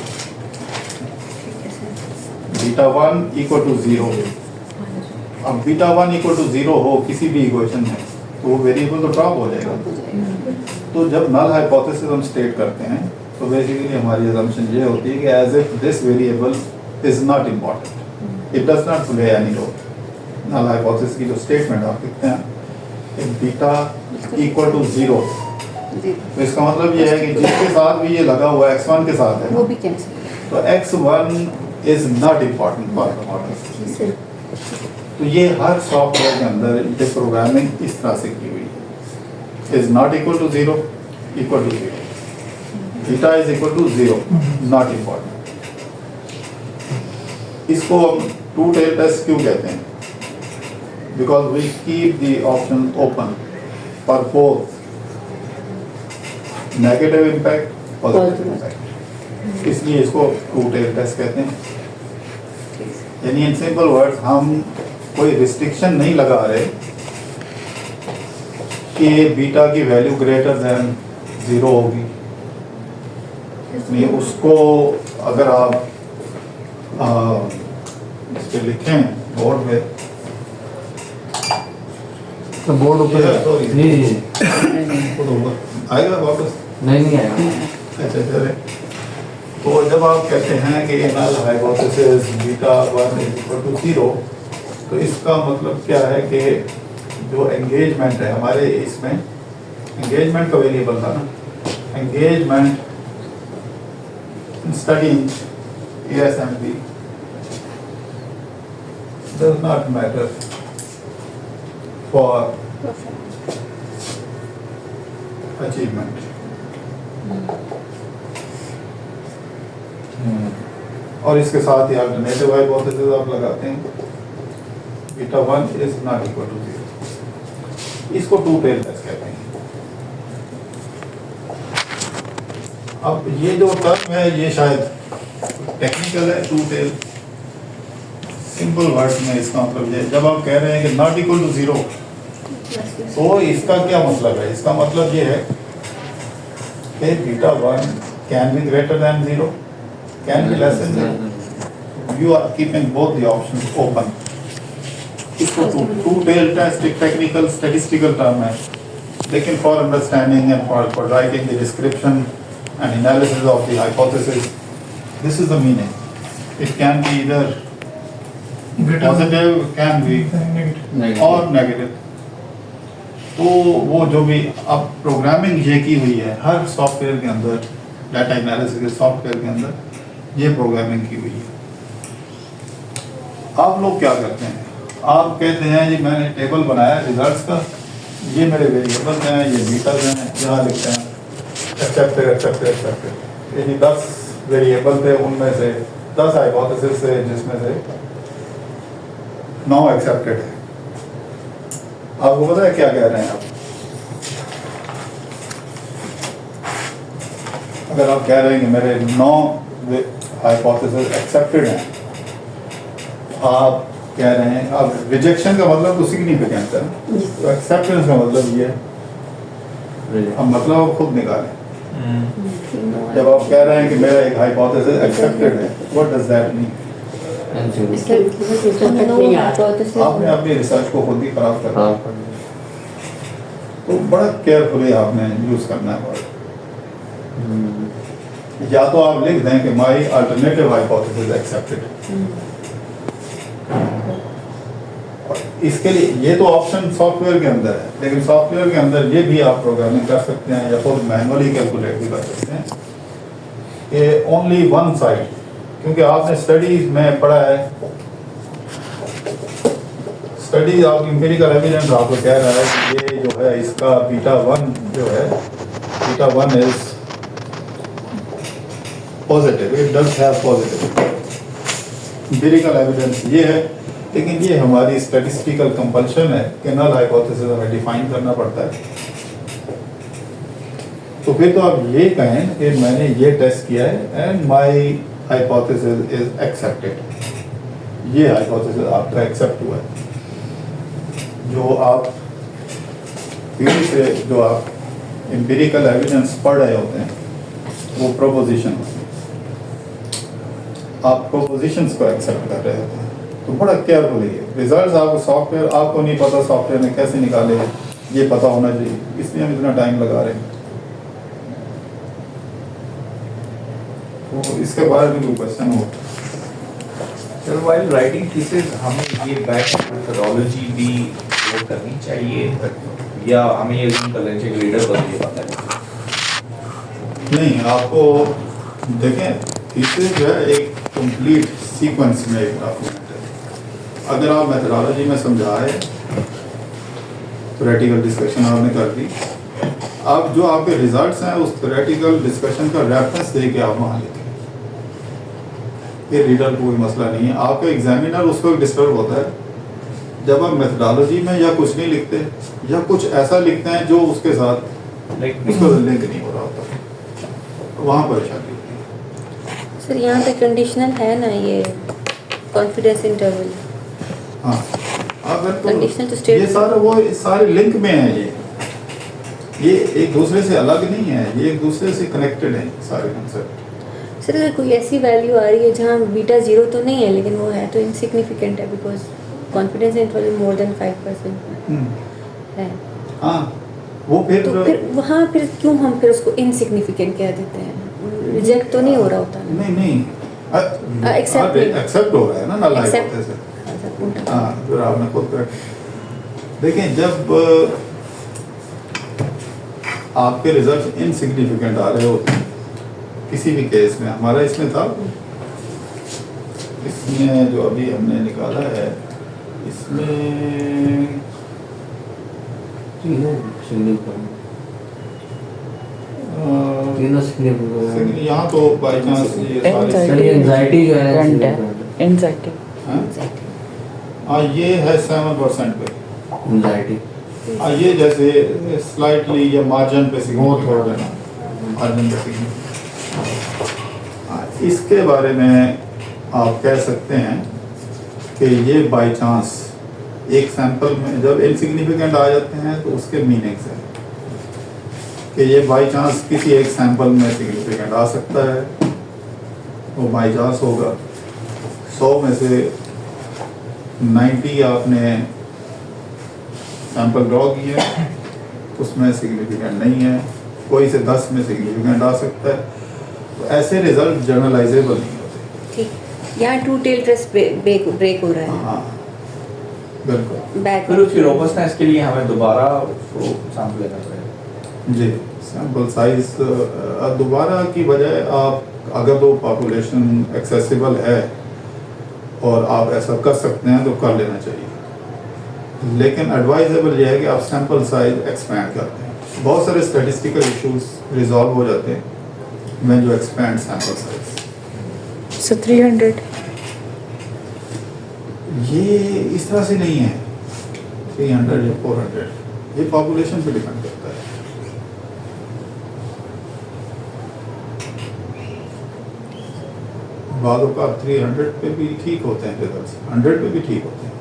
beta 1 equal to 0। अब बीटा 1 इक्वल टू 0 हो किसी भी इक्वेशन में तो वो वेरिएबल तो ड्रॉप हो जाएगा। तो जब नल हाइपोथेसिस हम स्टेट करते हैं तो बेसिकली हमारी assumption ये होती है कि as if this variable is not important, it does not play any role. Null hypothesis की जो स्टेटमेंट आप लिखते हैं बीटा इक्वल टू 0, तो इसका मतलब ये है कि जिसके साथ भी ये लगा हुआ x1 के साथ है वो भी कैंसिल। तो x1 is not important for the model. तो ये हर सॉफ्टवेयर के अंदर ये प्रोग्रामिंग इस तरह से की हुई है, is not equal to 0 equal to 0, beta is equal to 0 not important. इसको हम टू टेल टेस्ट क्यों कहते हैं? Because we keep the option open for both negative impact, positive impact, इसलिए इसको टू टेल टेस्ट कहते हैं। यानी इन सिंपल वर्ड्स हम कोई रिस्ट्रिक्शन नहीं लगा रहे कि बीटा की वैल्यू ग्रेटर देन 0 होगी। नहीं, उसको अगर आप इस पे लिखें बोर्ड पे तो बोर्ड ऊपर है। सॉरी जी आएगा वापस? नहीं आएगा। अच्छा चले, तो जब आप कहते हैं कि null hypothesis beta 1 is equal to 0, तो इसका मतलब क्या है कि जो एंगेजमेंट है हमारे इसमें, एंगेजमेंट का वेरिएबल था ना, engagement studying ASMP does not matter for achievement. और इसके साथ ही अल्टरनेटिव हाइपोथेसिस आप लगाते हैं beta 1 is not equal to 0, इसको टू टेल टेस्ट कहते हैं। अब ये जो टर्म है ये शायद टेक्निकल है, टू टेल। सिंपल वर्ड्स में इसका मतलब ये, जब आप कह रहे हैं कि नॉट इक्वल टू 0, तो इसका क्या मतलब है? इसका मतलब ये है कि beta 1 can be greater than 0, can be less than 0। You are keeping both the options open. इसको टू टेल टेस्ट एक टेक्निकल स्टैटिस्टिकल टर्म है, लेकिन for understanding and for writing the description and analysis of the hypothesis, this is the meaning. It can be either positive, can be negative. or negative. तो वो जो भी अब programming ये की हुई है हर सॉफ्टवेयर के अंदर, डाटा एनालिसिस के सॉफ्टवेयर के अंदर ये प्रोग्रामिंग की हुई है। आप लोग क्या करते हैं? आप कहते हैं जी मैंने टेबल बनाया रिजल्ट्स का, ये मेरे वेरिएबल्स हैं, ये बीटास हैं, यहाँ लिखते हैं एक्सेप्टेड। यदि 10 वेरिएबल थे, उनमें से 10 हाइपोथेसिस थे जिसमें से 9 एक्सेप्टेड है। आपको पता है क्या कह रहे हैं आप? अगर आप कह रहे हैं कि मेरे 9 हाइपोथेसिस एक्सेप्टेड हैं, आप कह रहे हैं, अब रिजेक्शन का मतलब तो सिग्निफिकेंस है, तो एक्सेप्टेंस का मतलब ये है, अब मतलब आप खुद निकालें। जब आप कह रहे हैं कि मेरा एक हाइपोथेसिस एक्सेप्टेड है, व्हाट डज दैट मीन? आपने अपनी रिसर्च को खुद ही खराब कर दिया, तो बड़ा केयरफुली आपने यूज करना है वर्ड। या तो आप लिख दें कि माई अल्टरनेटिव हाइपोथेसिस एक्सेप्टेड, इसके लिए ये तो ऑप्शन सॉफ्टवेयर के अंदर है, लेकिन सॉफ्टवेयर के अंदर ये भी आप प्रोग्रामिंग कर सकते हैं या खुद मैनुअली कैलकुलेट भी कर सकते हैं कि ओनली वन साइड, क्योंकि आपने स्टडीज में पढ़ा है, स्टडीज आप एम्पिरिकल एविडेंस आपको कह रहा है कि ये जो है इसका बीटा 1 जो है, beta 1 is positive, it does have positive. Empirical evidence ये है, लेकिन ये हमारी स्टैटिस्टिकल कंपल्शन है कि नल हाइपोथेसिस हमें डिफाइन करना पड़ता है। तो फिर तो आप ये कहें कि मैंने ये टेस्ट किया है and my hypothesis is accepted, ये हाइपोथेसिस आपका एक्सेप्ट हुआ है। जो आप थ्योरी से, जो आप एम्पिरिकल एविडेंस पढ़ रहे होते हैं, वो प्रोपोजिशन होते हैं, आप प्रोपोजिशंस को एक्सेप्ट कर रहे होते हैं, तो बड़ा केयरफुल है। रिजल्ट्स आपको सॉफ्टवेयर, आपको नहीं पता सॉफ्टवेयर ने कैसे निकाले, ये पता होना चाहिए, इसलिए हम इतना टाइम लगा रहे हैं। तो इसके बारे में कोई क्वेश्चन हो? सर व्हाइल राइटिंग थीसिस हमें ये बैक मेथोडोलॉजी भी वो करनी चाहिए, या हमें ये यूज कर लेना चाहिए रीडर बदल ये पता है? नहीं, आपको देखें, थीसिस जो है एक कंप्लीट सीक्वेंस में एक डॉक्यूमेंट है। अगर आप मेथोडोलॉजी में समझाए, थ्योरेटिकल डिस्कशन आपने कर दी, अब जो आपके रिजल्ट्स हैं उस थ्योरेटिकल डिस्कशन का रेफरेंस दे के आप वहाँ लिखें, ये रीडर को कोई मसला नहीं है। आपका एग्जामिनर उसको डिस्टर्ब होता है जब आप मेथोडोलॉजी में या कुछ नहीं लिखते या कुछ ऐसा लिखते हैं जो उसके साथ उसका लिंक नहीं हो रहा होता, तो वहाँ परेशानी होती है। सर यहाँ पे कंडीशनल है ना, ये कॉन्फिडेंस इंटरवल। हाँ, अगर Conditional to तो state- ये सारा वो सारे लिंक में है, ये एक दूसरे से अलग नहीं है, ये एक दूसरे से कनेक्टेड है सारे कंसेप्ट। सर अगर कोई ऐसी वैल्यू आ रही है जहाँ बीटा 0 तो नहीं है, लेकिन वो है तो इनसिग्निफिकेंट है, because confidence interval more than 5% है, हाँ, वो फिर तो फिर वहाँ फिर क्यों हम फिर उसको इनसिग्निफिकेंट कह देते हैं? रिजेक्ट तो नहीं हो रहा होता ना? नहीं accept एक्सेप्ट हो रहा है ना नल Accept- हाइपोथेसिस। हाँ, फिर आपने खुद करेक्ट। देखें, जब आपके रिजल्ट इनसिग्निफिकेंट आ रहे होते हैं किसी भी केस में, हमारा इसमें था, इसमें जो अभी हमने निकाला है, इसमें यहाँ तो बाई चांस ये सारी एंजाइटी जो है एंजाइटी हाँ, ये है 7% पे, एंजाइटी हाँ, ये जैसे स्लाइटली या मार्जिन पे बहुत थोड़ा मार्जिन पे हाँ, इसके बारे में आप कह सकते हैं कि ये बाई चांस एक सैंपल में जब इनसिग्निफिकेंट आ जाते हैं तो उसके मीनिंग्स हैं कि ये बाई चांस किसी एक सैंपल में सिग्निफिकेंट आ सकता है, वो बाई चांस होगा। 100 में से 90 आपने सैंपल ड्रॉ किए, उसमें सिग्निफिकेंट नहीं है, कोई से 10 में सिग्निफिकेंट आ सकता है, तो ऐसे रिजल्ट जर्नलाइजेबल नहीं होते। ठीक, यहाँ टू टेल टेस्ट ब्रेक हो रहा है। हाँ, बिल्कुल। बैक फिर उसकी रोबस्टनेस के लिए हमें दोबारा उसको सैंपल लेना पड़ेगा। जी, सैंपल साइज दोबारा की बजाय आप अगर तो पॉपुलेशन एक्सेसिबल है और आप ऐसा कर सकते हैं तो कर लेना चाहिए, लेकिन एडवाइजेबल ये है कि आप सैंपल साइज एक्सपैंड करते हैं। बहुत सारे स्टैटिस्टिकल इश्यूज रिजॉल्व हो जाते हैं when you expand sample size. So 300 ये इस तरह से नहीं है 300 या 400, ये पॉपुलेशन पे डिपेंड करता है। बाद का 300 पे भी ठीक होते हैं रिजल्ट्स, 100 पे भी ठीक होते हैं।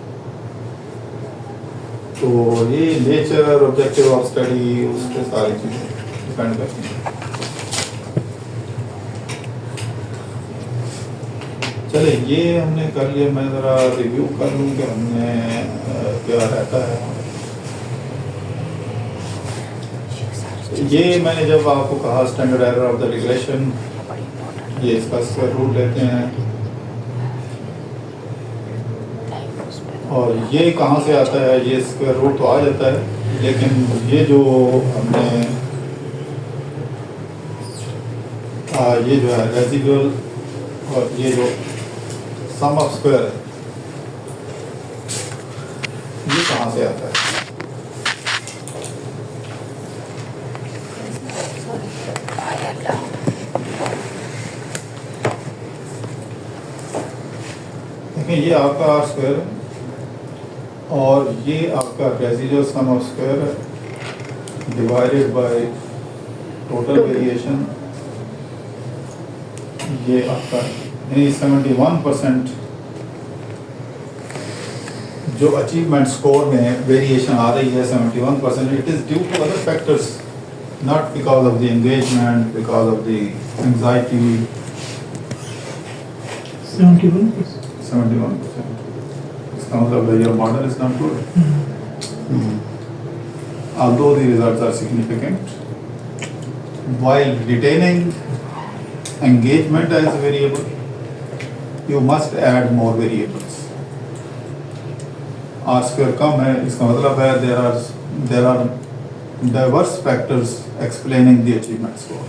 तो ये नेचर, ऑब्जेक्टिव ऑफ स्टडी, उस पर सारी चीज़ें डिपेंड करती हैं। चले ये हमने कर लिया, मैं ज़रा रिव्यू कर लूँ कि हमने क्या रहता है। ये मैंने जब आपको कहा standard error of the regression, ये इसका स्क्वायर रूट लेते हैं, और ये कहाँ से आता है, ये स्क्वायर रूट तो आ जाता है, लेकिन ये जो हमने ये जो है रेसिडुअल और ये जो सम ऑफ स्क्वायर है, ये कहाँ से आता है? देखिए ये आपका आर स्क्वायर है और ये आपका रेसिडुअल सम ऑफ स्क्वायर है डिवाइडेड बाय टोटल वेरिएशन। ये आपका 71% जो अचीवमेंट स्कोर में वेरिएशन आ रही है 71%, it is due to other factors, not because of the engagement, because of the anxiety. 71%. 71%. इसका मतलब your model is not good. Although the results are significant, while retaining engagement as a variable, you must add more variables. R square कम है, इसका मतलब है there are diverse factors explaining the achievement score.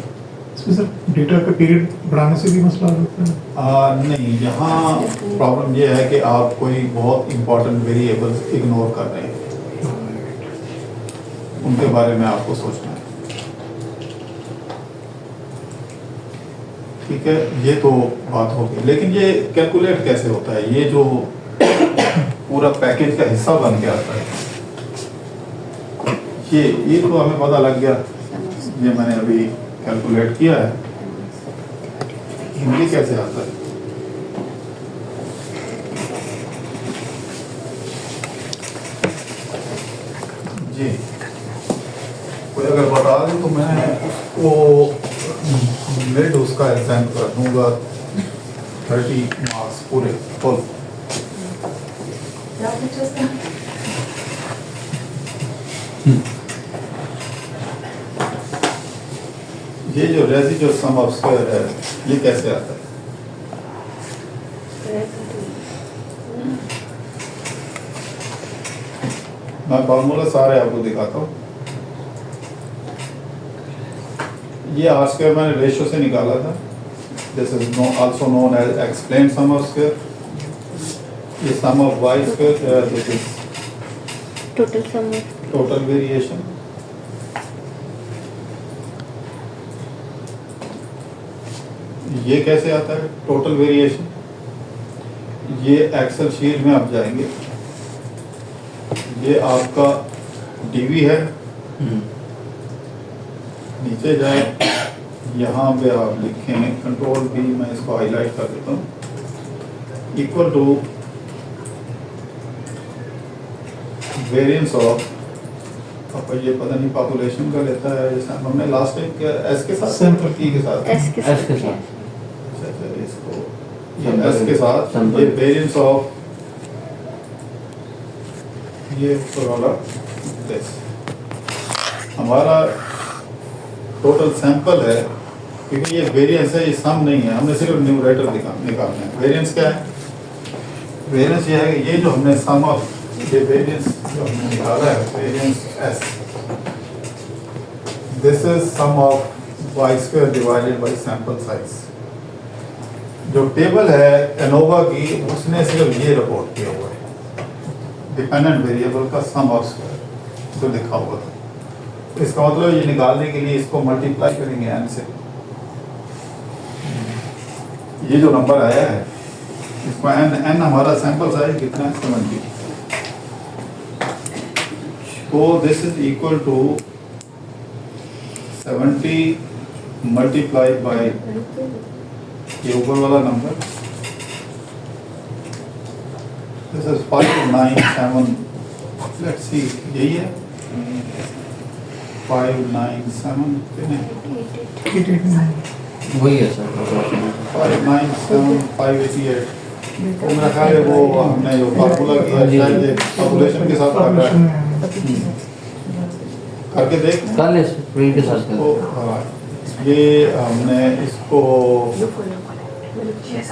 इसमें sir data का period बढ़ाने से भी मसला होता है? नहीं, यहाँ प्रॉब्लम ये है कि आप कोई बहुत इंपॉर्टेंट वेरिएबल्स इग्नोर कर रहे हैं, उनके बारे में आपको सोचना है। ठीक है, ये तो बात होगी, लेकिन ये कैलकुलेट कैसे होता है? ये जो पूरा पैकेज का हिस्सा बन के आता है, ये तो हमें पता लग गया, ये मैंने अभी कैलकुलेट किया है। हिंदी कैसे आता है? जी कोई अगर बता दे तो मैं उसको मिड उसका एग्जाम कर दूंगा, 30 मार्क्स पूरे फुल। ये जो रेसिडुअल सम ऑफ स्क्वायर है, ये कैसे आता है? मैं फॉर्मूला सारे आपको दिखाता हूँ। ये आर स्क्वायर मैंने रेशियो से निकाला था, this is also known as explain sum of square. ये sum of Y square, this is total sum of total variation. ये कैसे आता है टोटल वेरिएशन? ये एक्सेल शीट में आप जाएंगे, ये आपका डीवी है, नीचे जाए, यहाँ पे आप लिखें कंट्रोल बी, मैं इसको हाईलाइट कर देता हूँ, इक्वल टू वेरिएंस ऑफ, आपका ये पता नहीं पॉपुलेशन का लेता है, जैसे हमने लास्ट टाइम क्या एस के साथ सैंपल की के साथ एस के साथ इसको ये एस के साथ ये वेरिएंस ऑफ ये प्रोडक्ट दिस हमारा टोटल सैंपल है, क्योंकि ये वेरिएंस है, ये सम नहीं है, हमने सिर्फ न्यूमरेटर निकालना है। वेरिएंस क्या है? वेरिएंस ये है कि ये जो हमने सम ऑफ ये वेरिएंस जो हमने निकाला है, variance S, this is sum of Y square divided by sample size. जो टेबल है एनोवा की, उसने सिर्फ ये रिपोर्ट किया हुआ है, डिपेंडेंट वेरिएबल का सम ऑफ स्क्वायर जो लिखा हुआ था। इसका मतलब ये निकालने के लिए इसको मल्टीप्लाई करेंगे एन से, ये जो नंबर आया है इसको एन हमारा सैंपल साइज कितना है? 70। तो this is equal to 70 multiplied by ये ऊपर वाला number This is 597. Let's see, यही है 597 वही है सर 597 588. तो मेरा ख्याल है वो हमने जो फार्मूला किया शायद ये कैलकुलेशन के साथ कर रहा है, करके देख कर ले प्रिंट के साथ तो कर हाँ, ये हमने इसको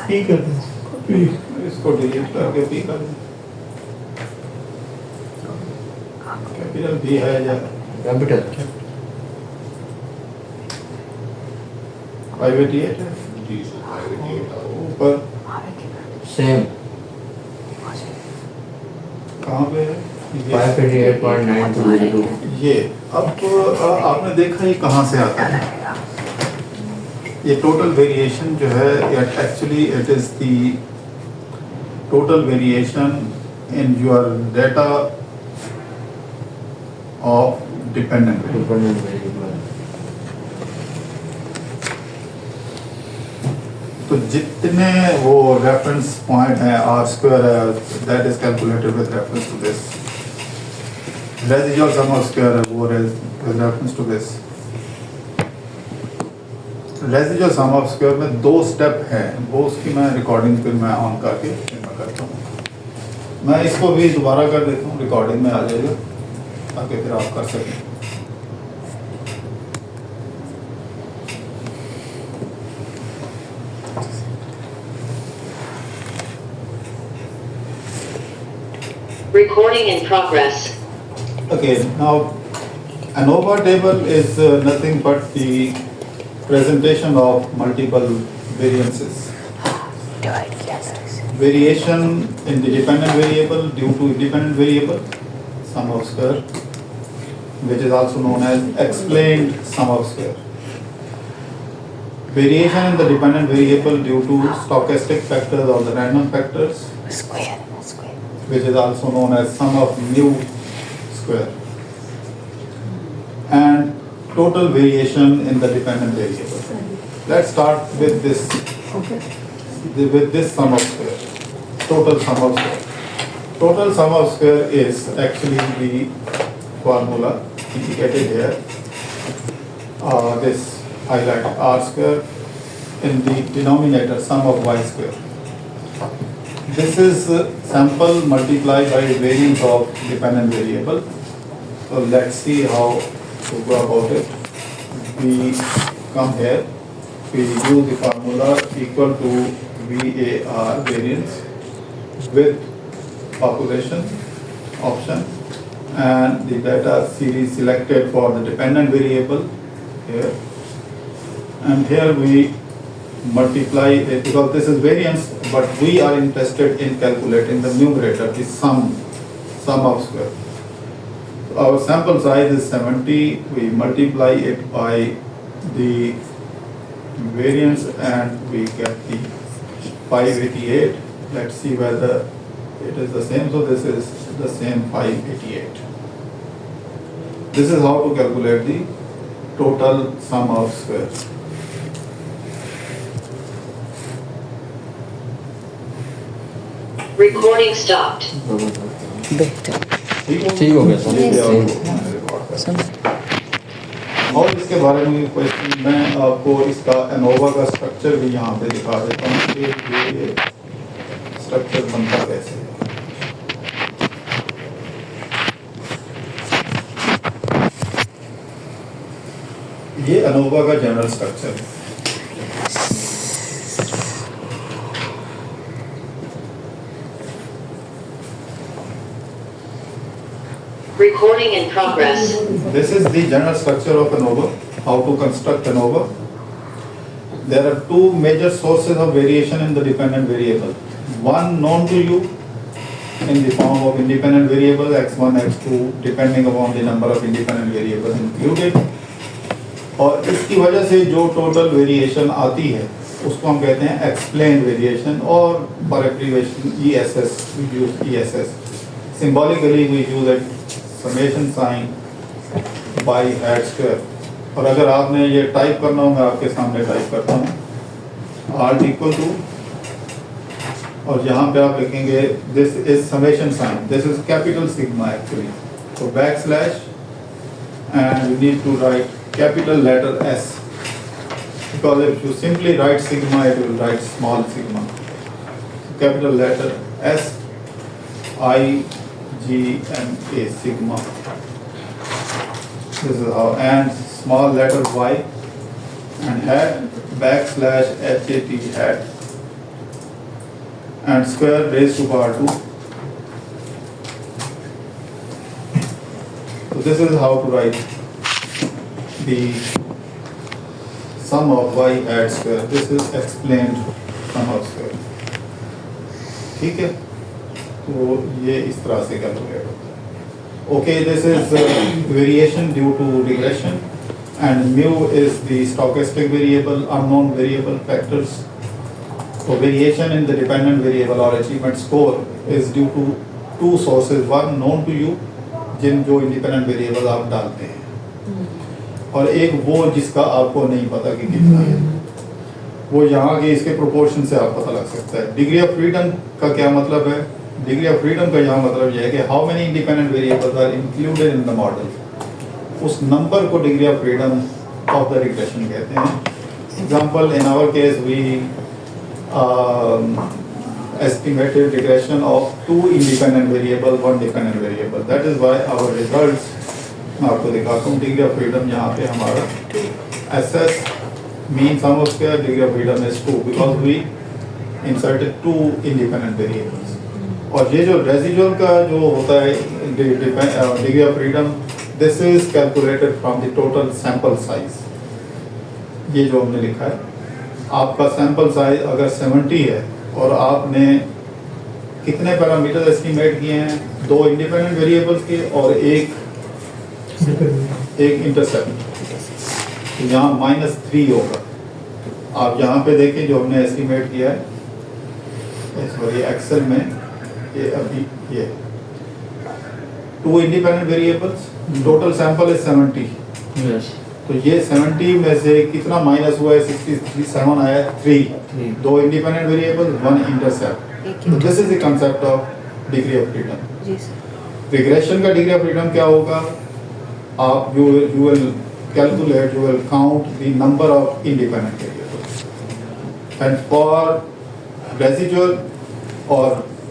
पी करते हैं पी इसको डिलीट करके पी कर दें। कैपिटल भी है या कैपिटल 588 है ऊपर सेम कहाँ पे है ये? 588.9202 ये अब आपने देखा ये कहाँ से आता है, ये टोटल वेरिएशन जो है actually it is the total variation in your data of dependent dependent variable तो जितने वो रेफरेंस पॉइंट है आर स्क्वायर है that is calculated with reference to this, residual sum of square है वो with reference to this. Residual sum of square में 2 step है, वो उसकी मैं रिकॉर्डिंग फिर मैं ऑन करके फिर मैं करता हूँ। मैं इसको भी दोबारा कर देता हूँ, रिकॉर्डिंग में आ जाएगा ताकि फिर आप कर सकें। Recording in progress. Okay, now ANOVA table is nothing but the presentation of multiple variances. Variation in the dependent variable due to independent variable, sum of square, which is also known as explained sum of square. Variation in the dependent variable due to stochastic factors or the random factors, which is also known as sum of mu square. And total variation in the dependent variable. Let's start with this. With this sum of square. Total sum of square. Total sum of square is actually the formula indicated here. This highlight r square in the denominator sum of y square. This is sample multiplied by variance of dependent variable. So let's see how to go about it. We come here, we use the formula equal to VAR variance with population option and the data series selected for the dependent variable here. And here we multiply it because this is variance, but we are interested in calculating the numerator, the sum of square. Our sample size is 70, we multiply it by the variance and we get the 588. Let's see whether it is the same. So this is the same 588. This is how to calculate the total sum of squares. Recording stopped. बेहतर ठीक हो गया sir और इसके बारे में question मैं आपको इसका एनोवा का स्ट्रक्चर भी यहाँ पे दिखा देता हूँ कि ये स्ट्रक्चर बनता कैसे है। ये एनोवा का जनरल स्ट्रक्चर है। Recording in progress. This is the general structure of ANOVA, how to construct ANOVA. There are two major sources of variation in the dependent variable. One known to you in the form of independent variable x1, x2, depending upon the number of independent variables included. और इसकी वजह से जो total variation आती है उसको हम कहते हैं एक्सप्लेन वेरिएशन और for abbreviation ESS, we use ESS. Symbolically we use it summation sign by hat square. और अगर आपने ये टाइप करना हो मैं आपके सामने टाइप करता हूँ आर्ट इक्वल टू और यहाँ पे आप लिखेंगे this is summation sign, this is capital sigma actually, तो back slash and you need to write capital letter S, because if you simply write sigma it will write small sigma, capital letter S I G M A, sigma. This is how, and small letter Y and hat backslash HAT hat and square raised to power 2. So this is how to write the sum of y hat square. This is explained sum of square. ठीक है, तो ये इस तरह से calculate होता है. Okay, this is variation due to regression, and mu is the stochastic variable, unknown variable factors. So variation in the dependent variable or achievement score is due to two sources, one known to you, जो independent variable आप डालते हैं, और एक वो जिसका आपको नहीं पता कि कितना है. वो यहाँ के इसके प्रोपोर्शन से आप पता लग सकता है. डिग्री ऑफ फ्रीडम का क्या मतलब है? डिग्री ऑफ फ्रीडम का यहाँ मतलब यह है कि how many independent variables are included in the model. उस नंबर को degree of freedom of the regression कहते हैं. Example, in our case we estimated regression of 2 independent variable, 1 dependent variable. That is why our results, मैं आपको दिखाता हूँ, degree of freedom यहाँ पे हमारा SS mean sum of square degree of freedom is 2 because we inserted 2 independent variables. और ये जो रेजिडुअल का जो होता है degree of freedom, this is calculated from the total sample size. ये जो हमने लिखा है, आपका सैंपल साइज अगर 70 है और आपने कितने पैरामीटर एस्टिमेट किए हैं, 2 इंडिपेंडेंट वेरिएबल्स के और एक इंटरसेप्ट, तो यहाँ -3 होगा. आप यहाँ पे देखें जो हमने एस्टिमेट किया है, सॉरी एक्सेल में, ये अभी ये 2 independent variables, total sample is 70. Yes. तो ये 70 में से कितना माइनस हुआ है? 67 आया, 3. 2 इंडिपेंडेंट वेरिएबल्स, 1 इंटरसेप्ट. तो this is the concept of degree of freedom. Regression का डिग्री ऑफ फ्रीडम क्या होगा? आप you will calculate, you will count the number of independent variables, and for residual or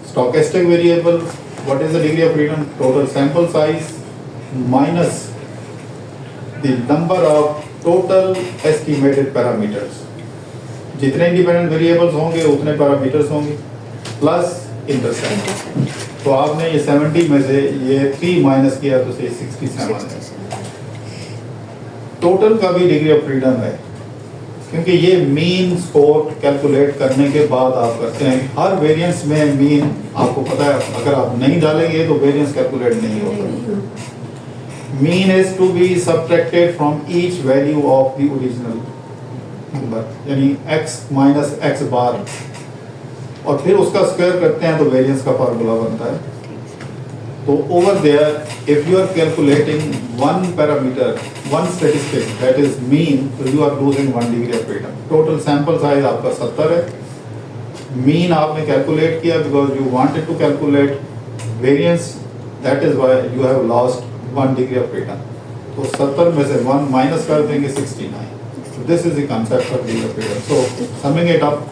stochastic variable, what is the degree of freedom? Total sample size minus the number of total estimated parameters. जितने independent variables होंगे उतने parameters होंगे plus intercept. तो आपने ये 70 में से ये 3 माइनस किया तो ये 67 है. टोटल का भी डिग्री ऑफ फ्रीडम है, क्योंकि ये मीन स्कोर कैलकुलेट करने के बाद आप करते हैं. हर वेरिएंस में मीन आपको पता है, अगर आप नहीं डालेंगे तो वेरिएंस कैलकुलेट नहीं होगा. Mean is to be subtracted from each value of the original number, यानी x माइनस x बार, और फिर उसका स्क्वायर करते हैं तो वेरिएंस का फार्मूला बनता है. तो over there if you are calculating one parameter, one statistic, that is mean, so you are losing 1 degree of freedom. Total sample size आपका 70 है. Mean आपने calculate किया because you wanted to calculate variance, that is why you have lost 1 degree of freedom. तो 70 में से 1 minus कर देंगे 69. So this is the concept of degree of freedom. So summing it up,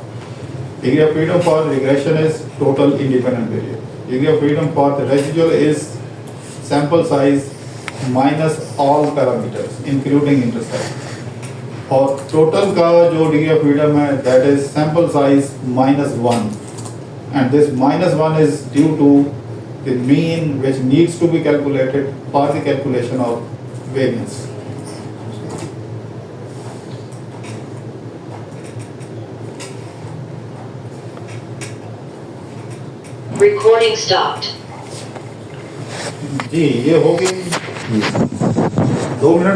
degree of freedom for regression is total independent variable. Degree of freedom for the residual is sample size minus all parameters including intercept. और total का जो degree of freedom है, that is sample size -1, and this -1 is due to the mean which needs to be calculated for the calculation of variance. Recording stopped. जी, ये हो गई 2 minute.